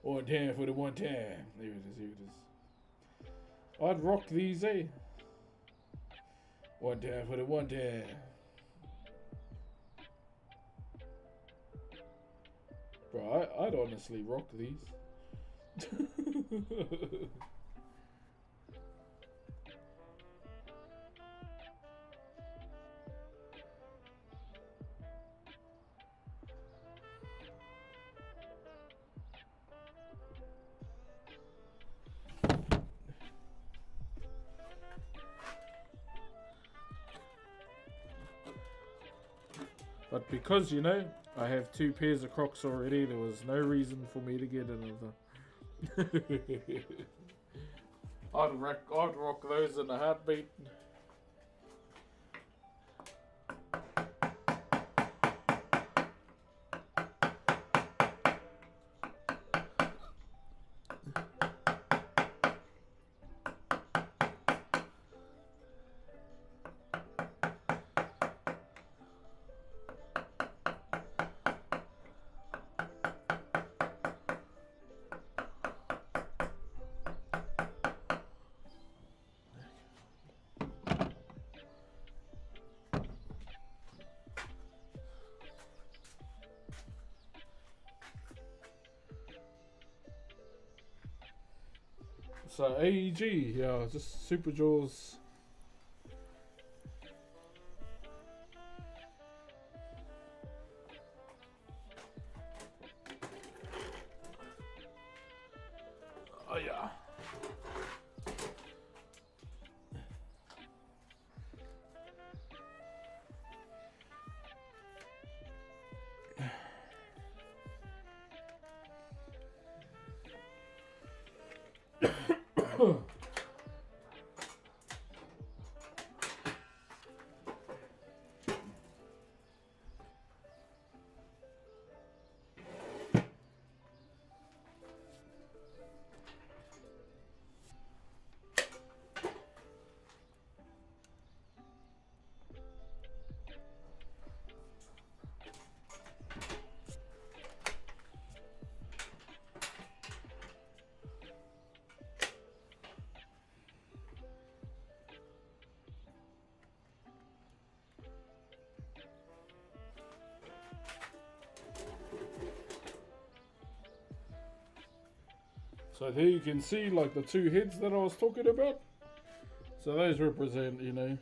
One time for the one time. There it is. I'd rock these, eh? One time for the one time. Bro, I'd honestly rock these. because, you know, I have 2 pairs of Crocs already, there was no reason for me to get another. I'd rock those in a heartbeat. So AEG, yeah, just Super Jaws. Oh yeah. So there you can see like the 2 heads that I was talking about. So those represent, you know,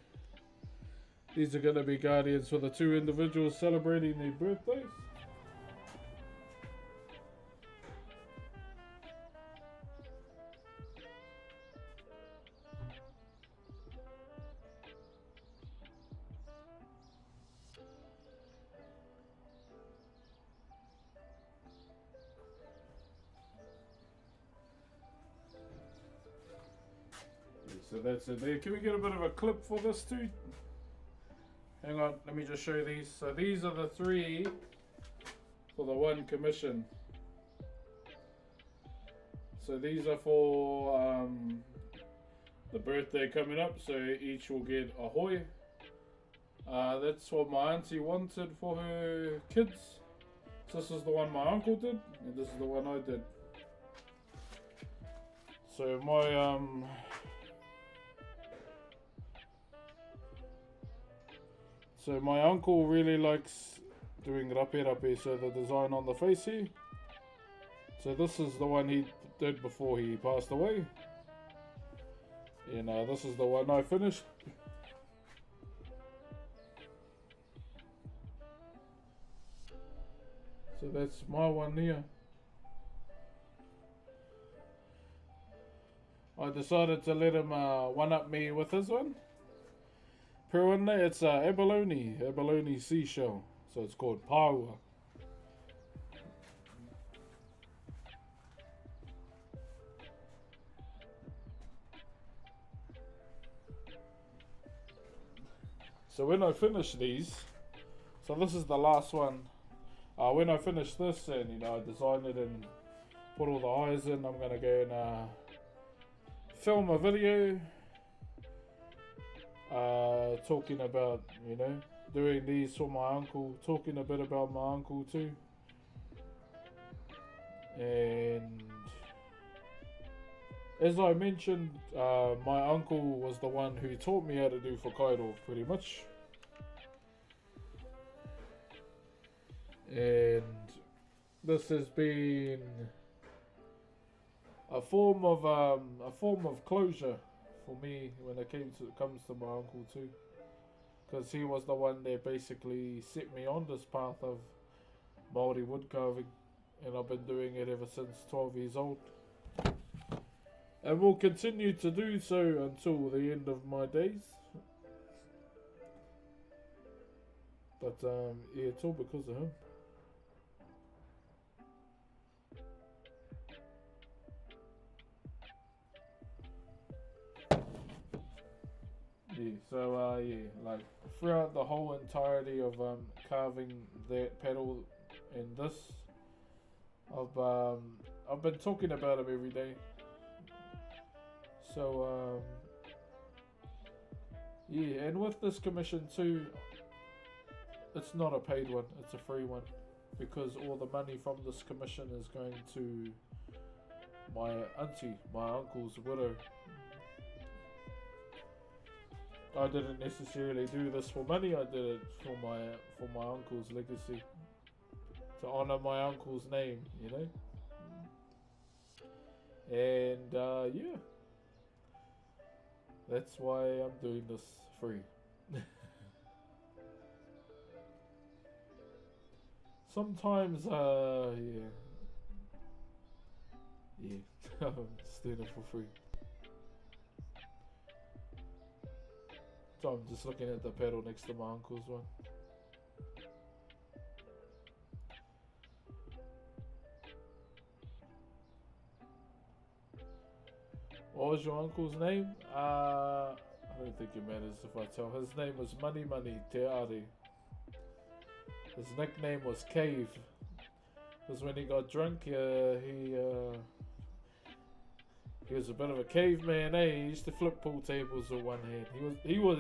these are going to be guardians for the 2 individuals celebrating their birthdays. So that's it there. Can we get a bit of a clip for this too? Hang on, let me just show you these. So these are the 3 for the 1 commission. So these are for the birthday coming up, so each will get a hoi. That's what my auntie wanted for her kids. So this is the one my uncle did, and this is the one I did. So my uncle really likes doing rape, so the design on the face here. So this is the one he did before he passed away. And this is the one I finished. So that's my one here. I decided to let him one-up me with his one. It's abalone seashell, so it's called Paua. So when I finish these, so this is the last one. When I finish this and I design it and put all the eyes in, I'm gonna go and film a video. Talking about, doing these for my uncle, talking a bit about my uncle too. And as I mentioned, my uncle was the one who taught me how to do Whakairo pretty much. And this has been a form of closure for me when it comes to my uncle too, because he was the one that basically set me on this path of Maori wood carving, and I've been doing it ever since 12 years old, and will continue to do so until the end of my days. But yeah, it's all because of him. Yeah, so yeah, like throughout the whole entirety of carving that pedal and this, I've been talking about him every day. So yeah, and with this commission too, it's not a paid one, it's a free one, because all the money from this commission is going to my auntie, my uncle's widow. I didn't necessarily do this for money. I did it for my uncle's legacy, to honor my uncle's name, you know. And yeah, that's why I'm doing this free. Sometimes, yeah, I'm just doing it for free. So I'm just looking at the pedal next to my uncle's one. What was your uncle's name? I don't think it matters if I tell. His name was Mani Mani Te Ari. His nickname was Cave. Because when he got drunk, he was a bit of a caveman, eh? He used to flip pool tables with one hand. He was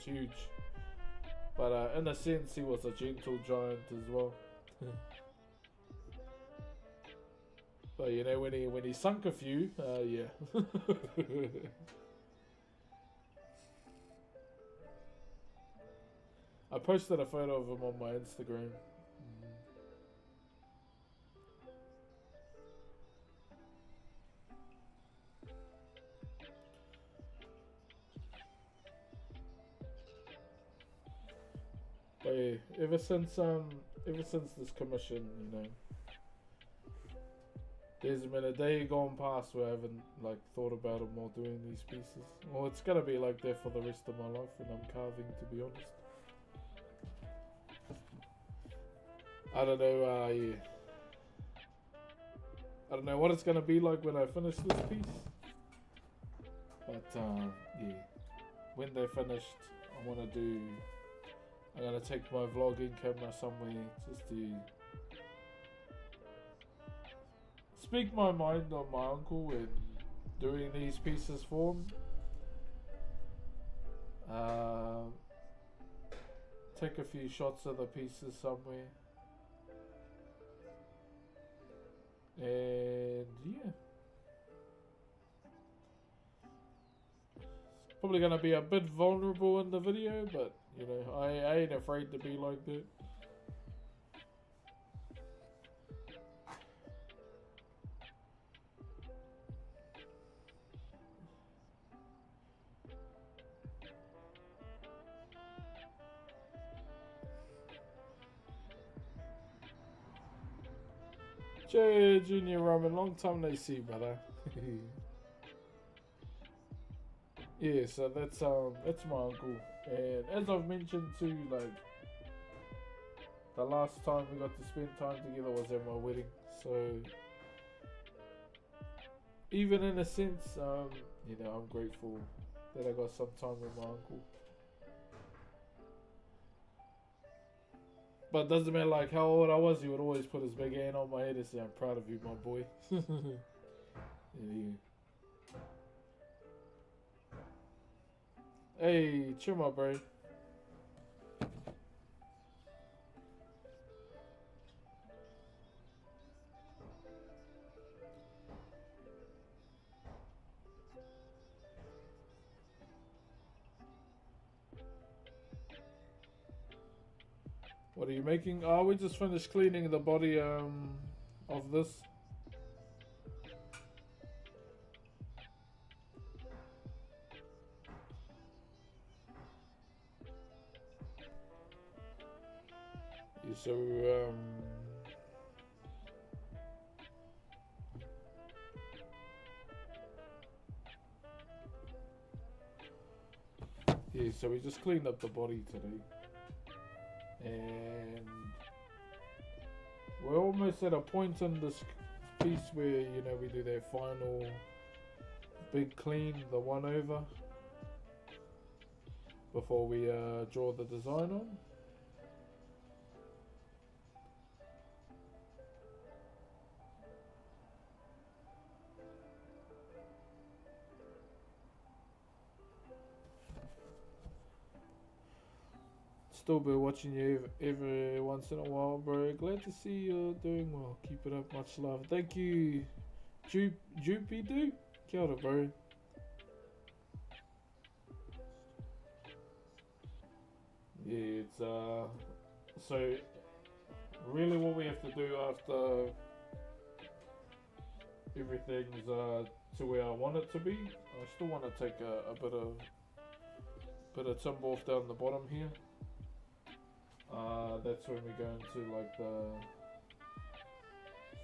huge. But in a sense, he was a gentle giant as well. But you know, when he sunk a few, yeah. I posted a photo of him on my Instagram. But yeah, ever since this commission, you know, there's been a day gone past where I haven't like thought about it while doing these pieces. Well, it's gonna be like that for the rest of my life when I'm carving, to be honest. I don't know, yeah. I don't know what it's gonna be like when I finish this piece. But yeah, when they're finished, I'm gonna take my vlogging camera somewhere just to speak my mind on my uncle and doing these pieces for him. Take a few shots of the pieces somewhere. And yeah. It's probably gonna be a bit vulnerable in the video, but you know, I ain't afraid to be like that. Jay Junior Roman, long time no see, brother. Yeah, so that's my uncle, and as I've mentioned too, like the last time we got to spend time together was at my wedding. So even in a sense, you know, I'm grateful that I got some time with my uncle. But doesn't matter like how old I was, he would always put his big hand on my head and say, "I'm proud of you, my boy." Yeah. Hey, chill, my bro. What are you making? Oh, we just finished cleaning the body of this. Yeah, so yeah, so we just cleaned up the body today. And we're almost at a point in this piece where, you know, we do that final big clean, the one over, before we draw the design on. Still be watching you every once in a while, bro. Glad to see you're doing well. Keep it up. Much love. Thank you, Joopy Doo. Kia ora, bro. Yeah, it's so really what we have to do after everything's to where I want it to be. I still want to take a bit of timber off down the bottom here. That's when we go into like the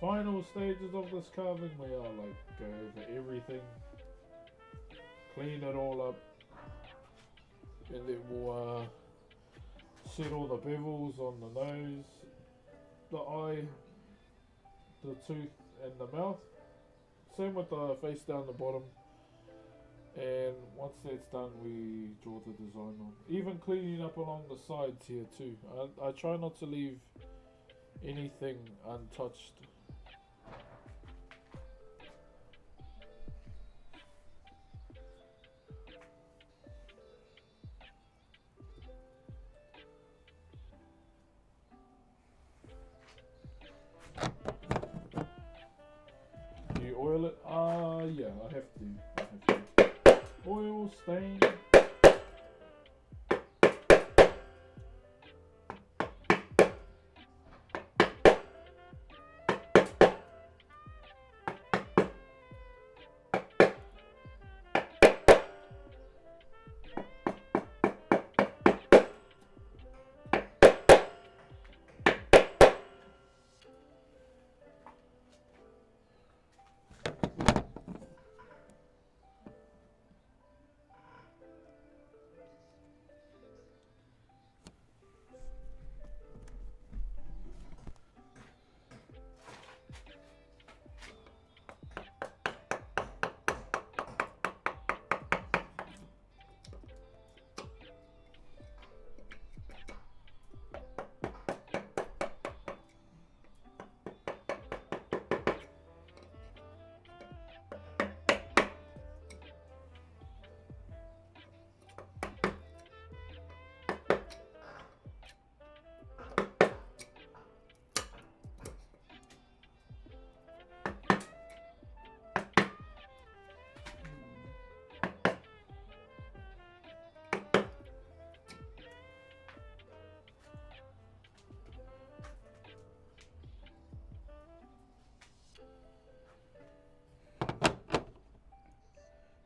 final stages of this carving, where I like go over everything, clean it all up, and then we'll set all the bevels on the nose, the eye, the tooth, and the mouth. Same with the face down the bottom. And once that's done, we draw the design on. Even cleaning up along the sides here too. I try not to leave anything untouched. Do you oil it? Yeah, I have to. Oil, stain.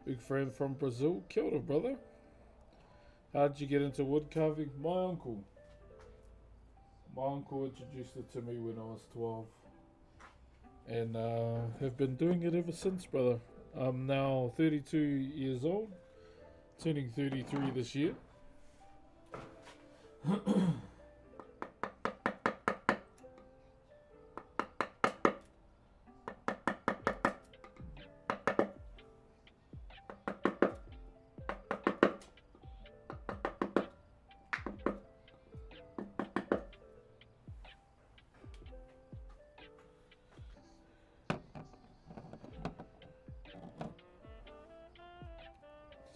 Big friend from Brazil. Kia ora, brother. How did you get into wood carving? My uncle. My uncle introduced it to me when I was 12. And have been doing it ever since, brother. I'm now 32 years old. Turning 33 this year.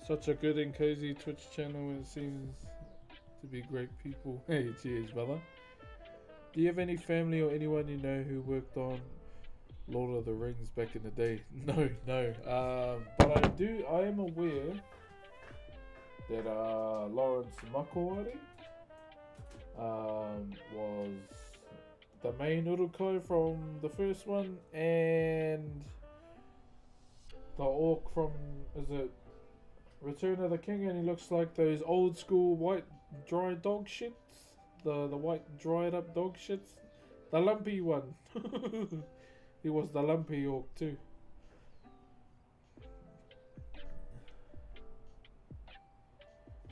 Such a good and cozy Twitch channel. It seems to be great people. Hey, cheers, brother. Do you have any family or anyone you know who worked on Lord of the Rings back in the day? No. But I am aware that Lawrence Makawari was the main urukai from the first one, and the orc from, is it Return of the King, and he looks like those old school white dry dog shits. The white dried up dog shits. The lumpy one. He was the lumpy orc too.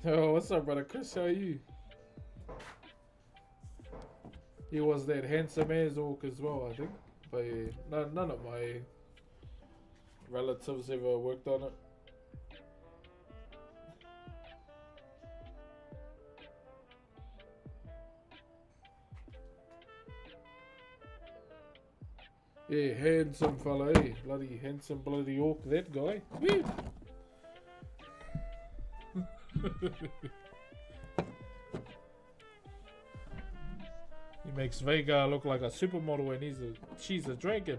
Oh, what's up, brother Chris? How are you? He was that handsome as orc as well, I think. But yeah, none of my relatives ever worked on it. Yeah, handsome fella, eh? Bloody handsome bloody orc, that guy. Woo! He makes Vega look like a supermodel and she's a dragon.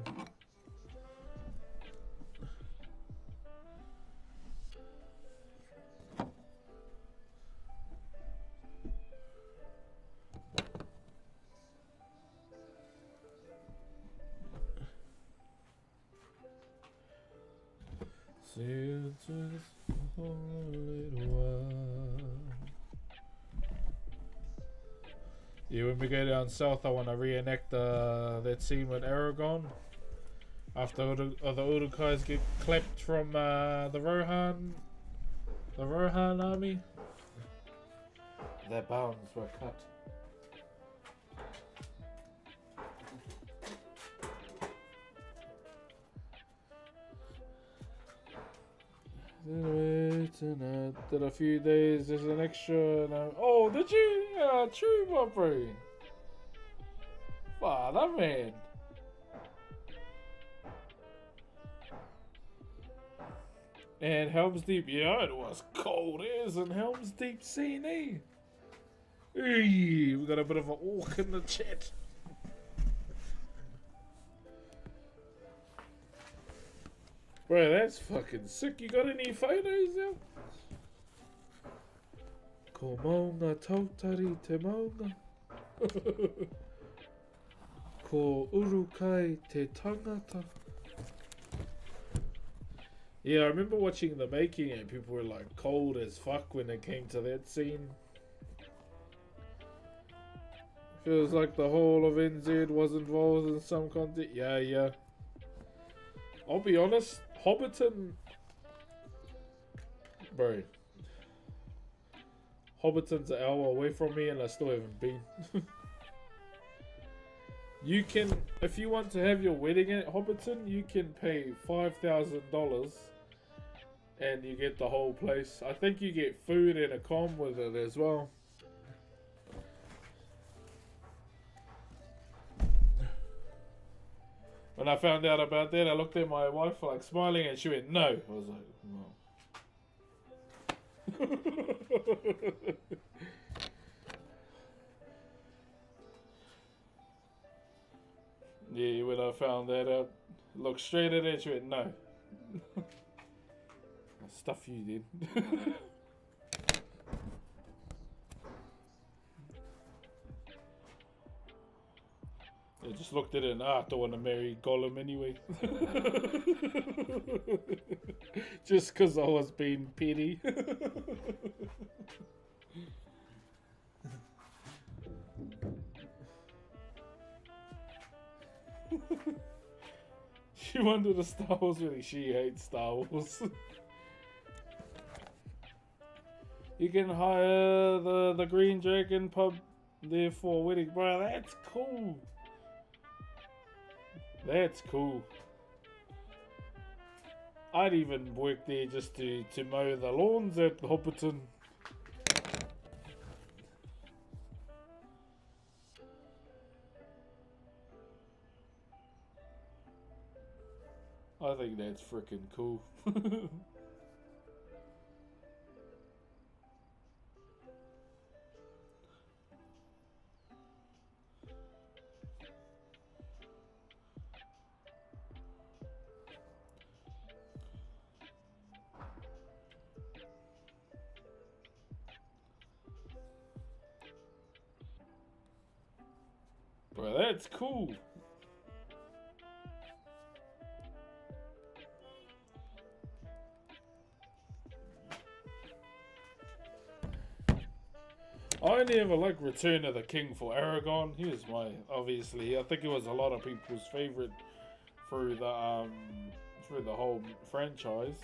Since it's a little while. Yeah, when we go down south, I want to reenact that scene with Aragon. After all the Urukais get clapped from the Rohan army. Their bounds were cut. Did a few days, there's an extra. Oh, did you? Yeah, true, my bro. Wow, that man. And Helm's Deep, yeah, it was cold as in Helm's Deep scene, eh? Hey, we got a bit of an orc in the chat. Bro, that's fucking sick. You got any photos out? Ko maunga tautari te maunga. Ko urukai te tangata. Yeah, I remember watching the making and people were like cold as fuck when it came to that scene. Feels like the whole of NZ was involved in some content. Yeah. I'll be honest, Hobbiton, bro. Hobbiton's an hour away from me and I still haven't been. You can, if you want to have your wedding at Hobbiton, you can pay $5,000 and you get the whole place. I think you get food and a comm with it as well. When I found out about that, I looked at my wife like smiling and she went, no. I was like, no. Yeah, when I found that out, looked straight at her and she went, no. Stuff you did. I just looked at it and I don't want to marry Gollum anyway. Just because I was being petty. She wanted a Star Wars really. She hates Star Wars. You can hire the Green Dragon pub there for a wedding. Bro, that's cool. That's cool. I'd even work there just to mow the lawns at Hobbiton. I think that's freaking cool. Bro, that's cool. I only ever like Return of the King for Aragon. He was obviously, I think it was a lot of people's favourite through the whole franchise.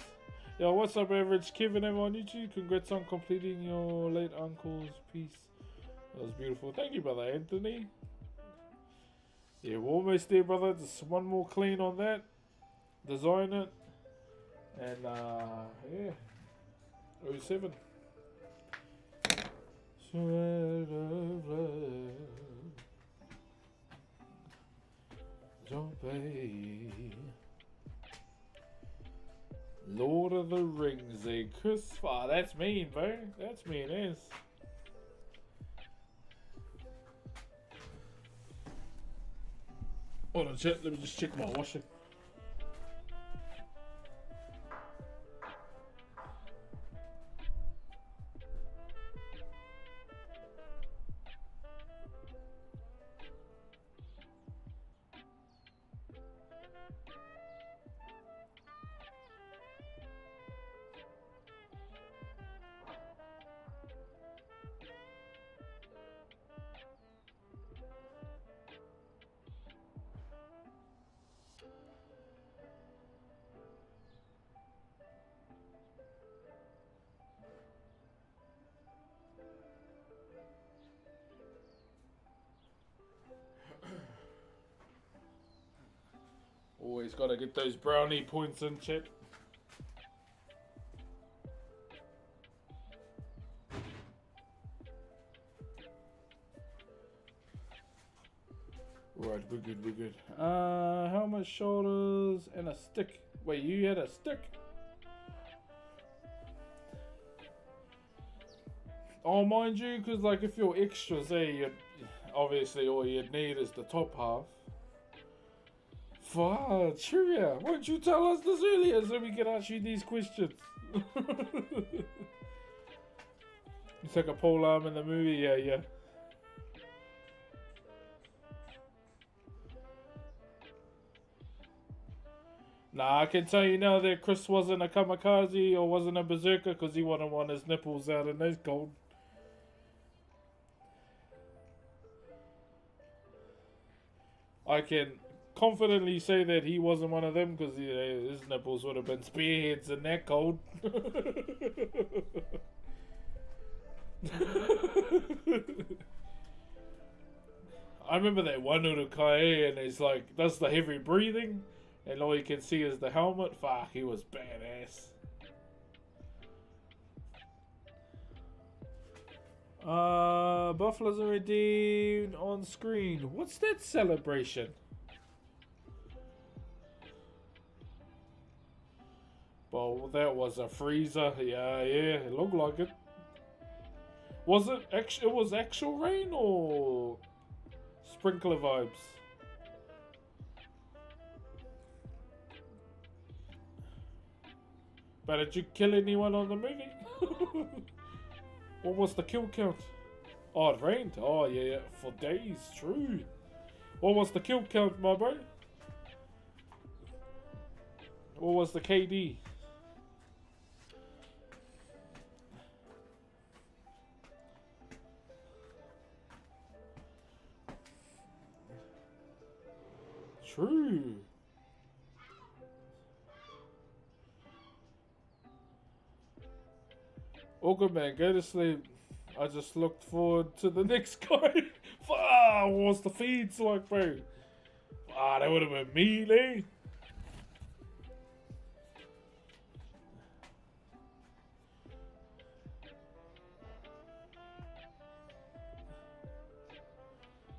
Yo, what's up, Average Kevin over on YouTube? Congrats on completing your late uncle's piece. That was beautiful. Thank you, brother Anthony. Yeah, we're almost there, brother. Just one more clean on that. Design it. And, yeah. 07. Lord of the Rings, Chris. Oh, that's mean, bro. That's mean as. Hold on, chat. Let me just check my washing. Always gotta get those brownie points in, chat. Right, we're good, we're good. How much shoulders and a stick? Wait, you had a stick? Oh, mind you, because like if you're extras there, you'd obviously all you'd need is the top half. Fuck, trivia. Why don't you tell us this earlier so we can ask you these questions? It's like a pole arm in the movie, yeah. Nah, I can tell you now that Chris wasn't a kamikaze or wasn't a berserker because he wouldn't want his nipples out in those cold. I can confidently say that he wasn't one of them because his nipples would have been spearheads in that cold. I remember that one Urukai and he's like, does the heavy breathing and all you can see is the helmet. Fuck, he was badass. Buffaloes are redeemed on screen. What's that celebration? Well, that was a freezer. Yeah, it looked like it. Was it actual? It was actual rain or sprinkler vibes? But did you kill anyone on the movie? What was the kill count? Oh, it rained. Oh, yeah, for days. True. What was the kill count, my bro? What was the KD? True. All good, man. Go to sleep. I just looked forward to the next guy. What was the feeds like, bro? That would have been me, eh?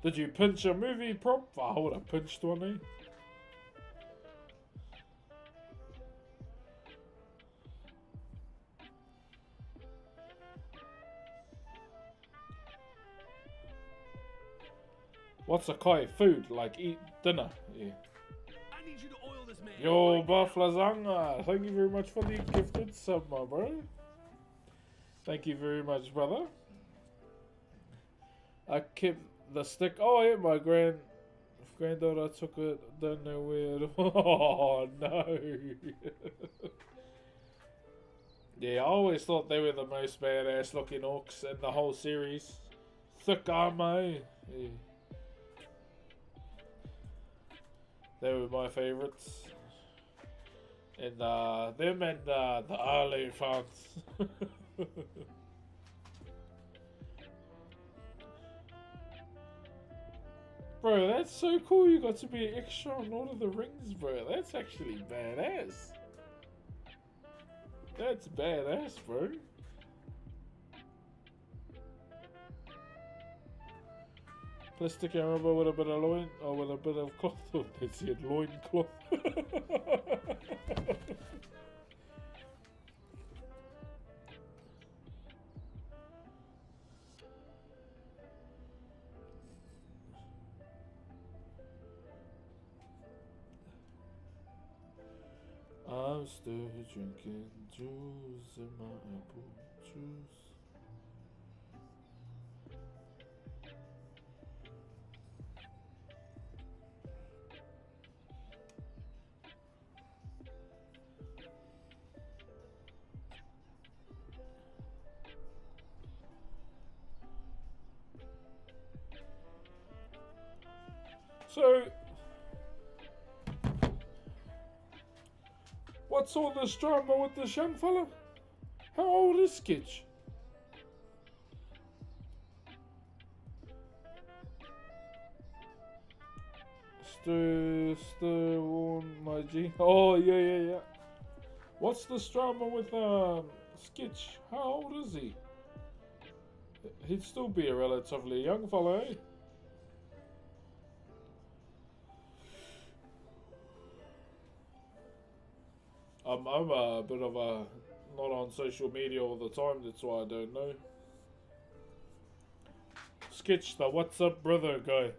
Did you pinch a movie prop? I would have pinched one, eh? What's a kai? Food, like eat dinner. Yeah. I need you to oil this man. Yo, Bufflazanga. Thank you very much for the gifted sub, my bro. Thank you very much, brother. I kept the stick. Oh yeah, my granddaughter took it. Don't know where. Oh no. Yeah, I always thought they were the most badass looking orcs in the whole series. Thick armor. Yeah. They were my favourites. And them and the early fans. Bro, that's so cool. You got to be extra on Lord of the Rings, bro. That's actually badass. That's badass, bro. Plastic rubber with a bit of loin, or with a bit of cloth. Oh, they said loin cloth. I'm still drinking juice in my apple juice. So, what's all this drama with this young fella? How old is Sketch? Still on my G. Oh, yeah. What's this drama with Sketch? How old is he? He'd still be a relatively young fella, eh? I'm a bit of a not on social media all the time, that's why I don't know. Sketch the what's up brother guy.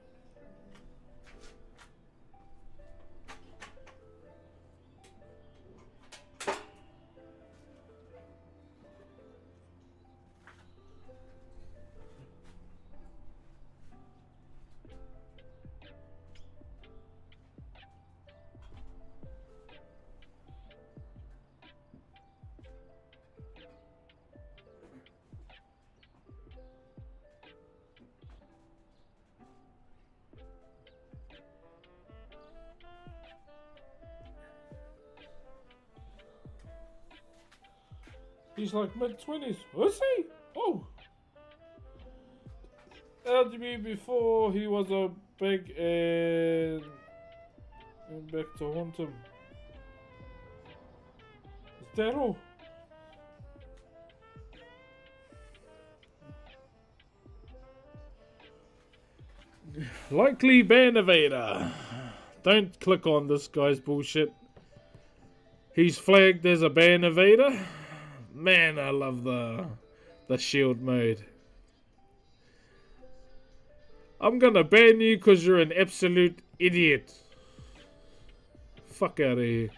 He's like mid-20s. Was he? Oh! LGB before he was a big and back to haunt him. Is that all? Likely ban evader. Don't click on this guy's bullshit. He's flagged as a ban evader. Man, I love the shield mode. I'm gonna ban you because you're an absolute idiot. Fuck out of here.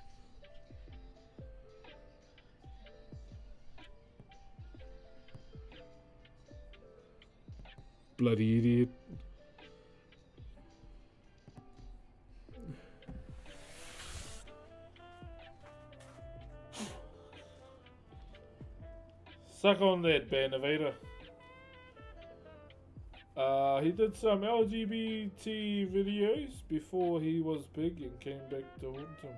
Bloody idiot. Suck on that, ban evader. He did some LGBT videos before he was big and came back to haunt him.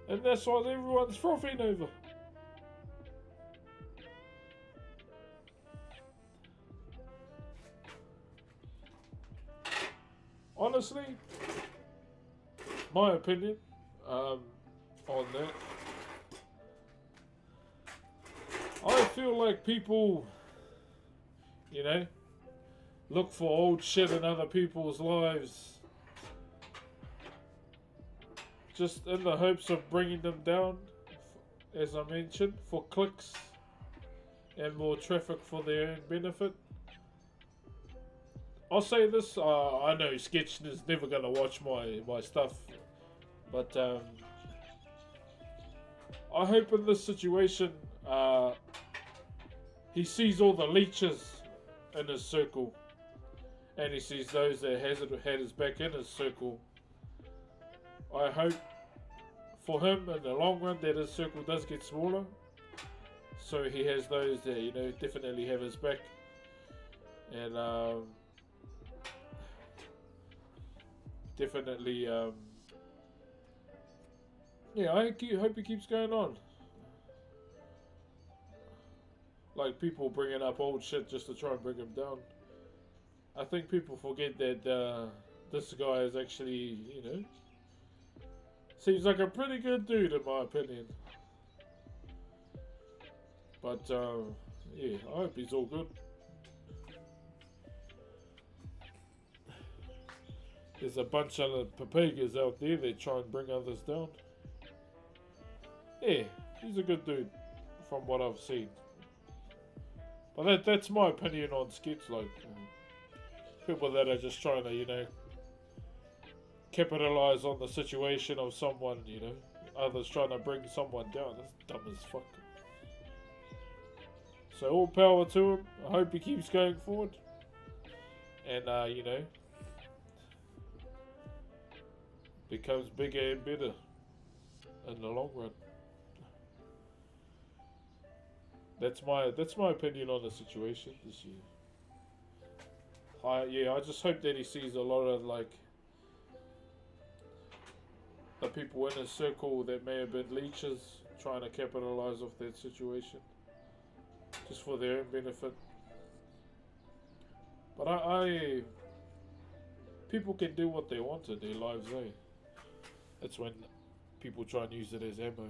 And that's what everyone's frothing over. Honestly, my opinion on that, I feel like people, you know, look for old shit in other people's lives just in the hopes of bringing them down, as I mentioned, for clicks and more traffic for their own benefit. I'll say this, I know Sketch is never going to watch my stuff, but I hope in this situation he sees all the leeches in his circle, and he sees those that had his back in his circle. I hope for him in the long run that his circle does get smaller, so he has those that, you know, definitely have his back. And definitely, yeah, I hope he keeps going on. Like people bringing up old shit just to try and bring him down. I think people forget that this guy is actually, seems like a pretty good dude in my opinion. But yeah, I hope he's all good. There's a bunch of papagas out there that try and bring others down. Yeah, he's a good dude from what I've seen. But that's my opinion on skits. Like people that are just trying to, capitalize on the situation of someone, others trying to bring someone down. That's dumb as fuck. So all power to him. I hope he keeps going forward. And, becomes bigger and better in the long run. That's my opinion on the situation this year. I just hope that he sees a lot of the people in his circle that may have been leeches trying to capitalize off that situation, just for their own benefit. But people can do what they want in their lives, eh? That's when people try and use it as ammo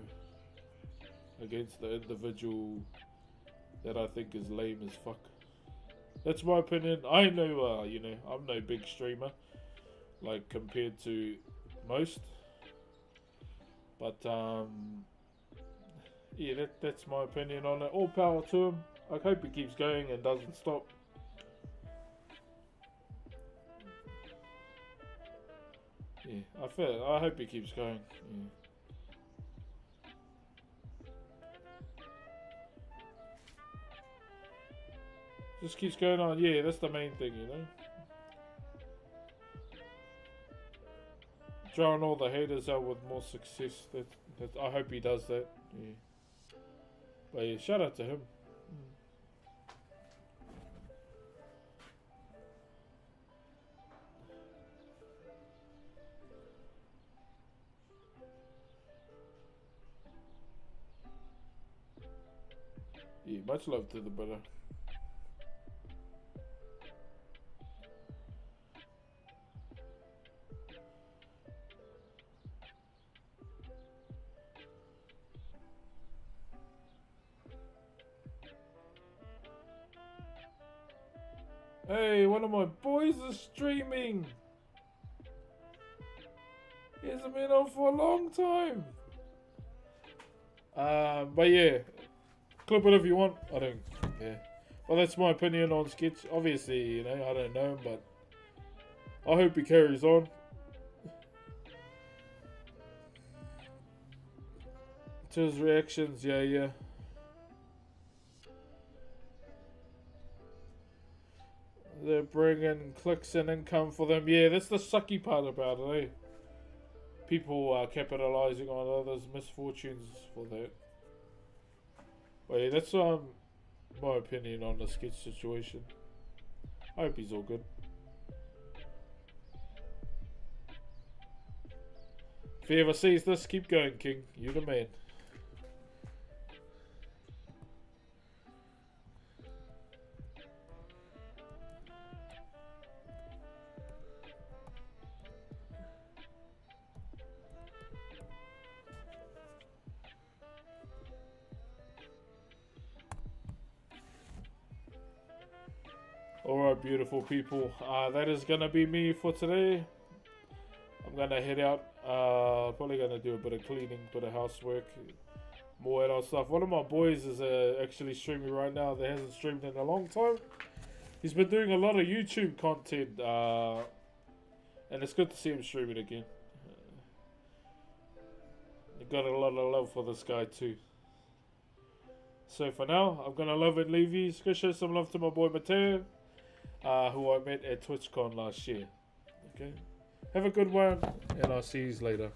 against the individual that I think is lame as fuck. That's my opinion. I know, I'm no big streamer, like compared to most. But yeah, that's my opinion on it. All power to him. I hope he keeps going and doesn't stop. Yeah, I hope he keeps going. Yeah. Just keeps going on. Yeah, that's the main thing, Drawing all the haters out with more success. That I hope he does that. Yeah. But yeah, shout out to him. Yeah, much love to the brother. Hey, one of my boys is streaming. He hasn't been on for a long time. But yeah, clip it if you want. I don't care. Well, that's my opinion on Sketch. Obviously, I don't know him, but I hope he carries on. To his reactions, yeah. They're bringing clicks and income for them. Yeah, that's the sucky part about it, eh? People are capitalizing on others' misfortunes for that. But yeah, that's my opinion on the sketch situation. I hope he's all good. If he ever sees this, keep going, King. You're the man. Alright, beautiful people. That is going to be me for today. I'm going to head out. Probably going to do a bit of cleaning, bit of housework, more adult stuff. One of my boys is actually streaming right now that hasn't streamed in a long time. He's been doing a lot of YouTube content, and it's good to see him streaming again. Got a lot of love for this guy too. So for now, I'm going to love and leave you. Go show some love to my boy Mateo, who I met at TwitchCon last year. Okay, have a good one, and I'll see you later.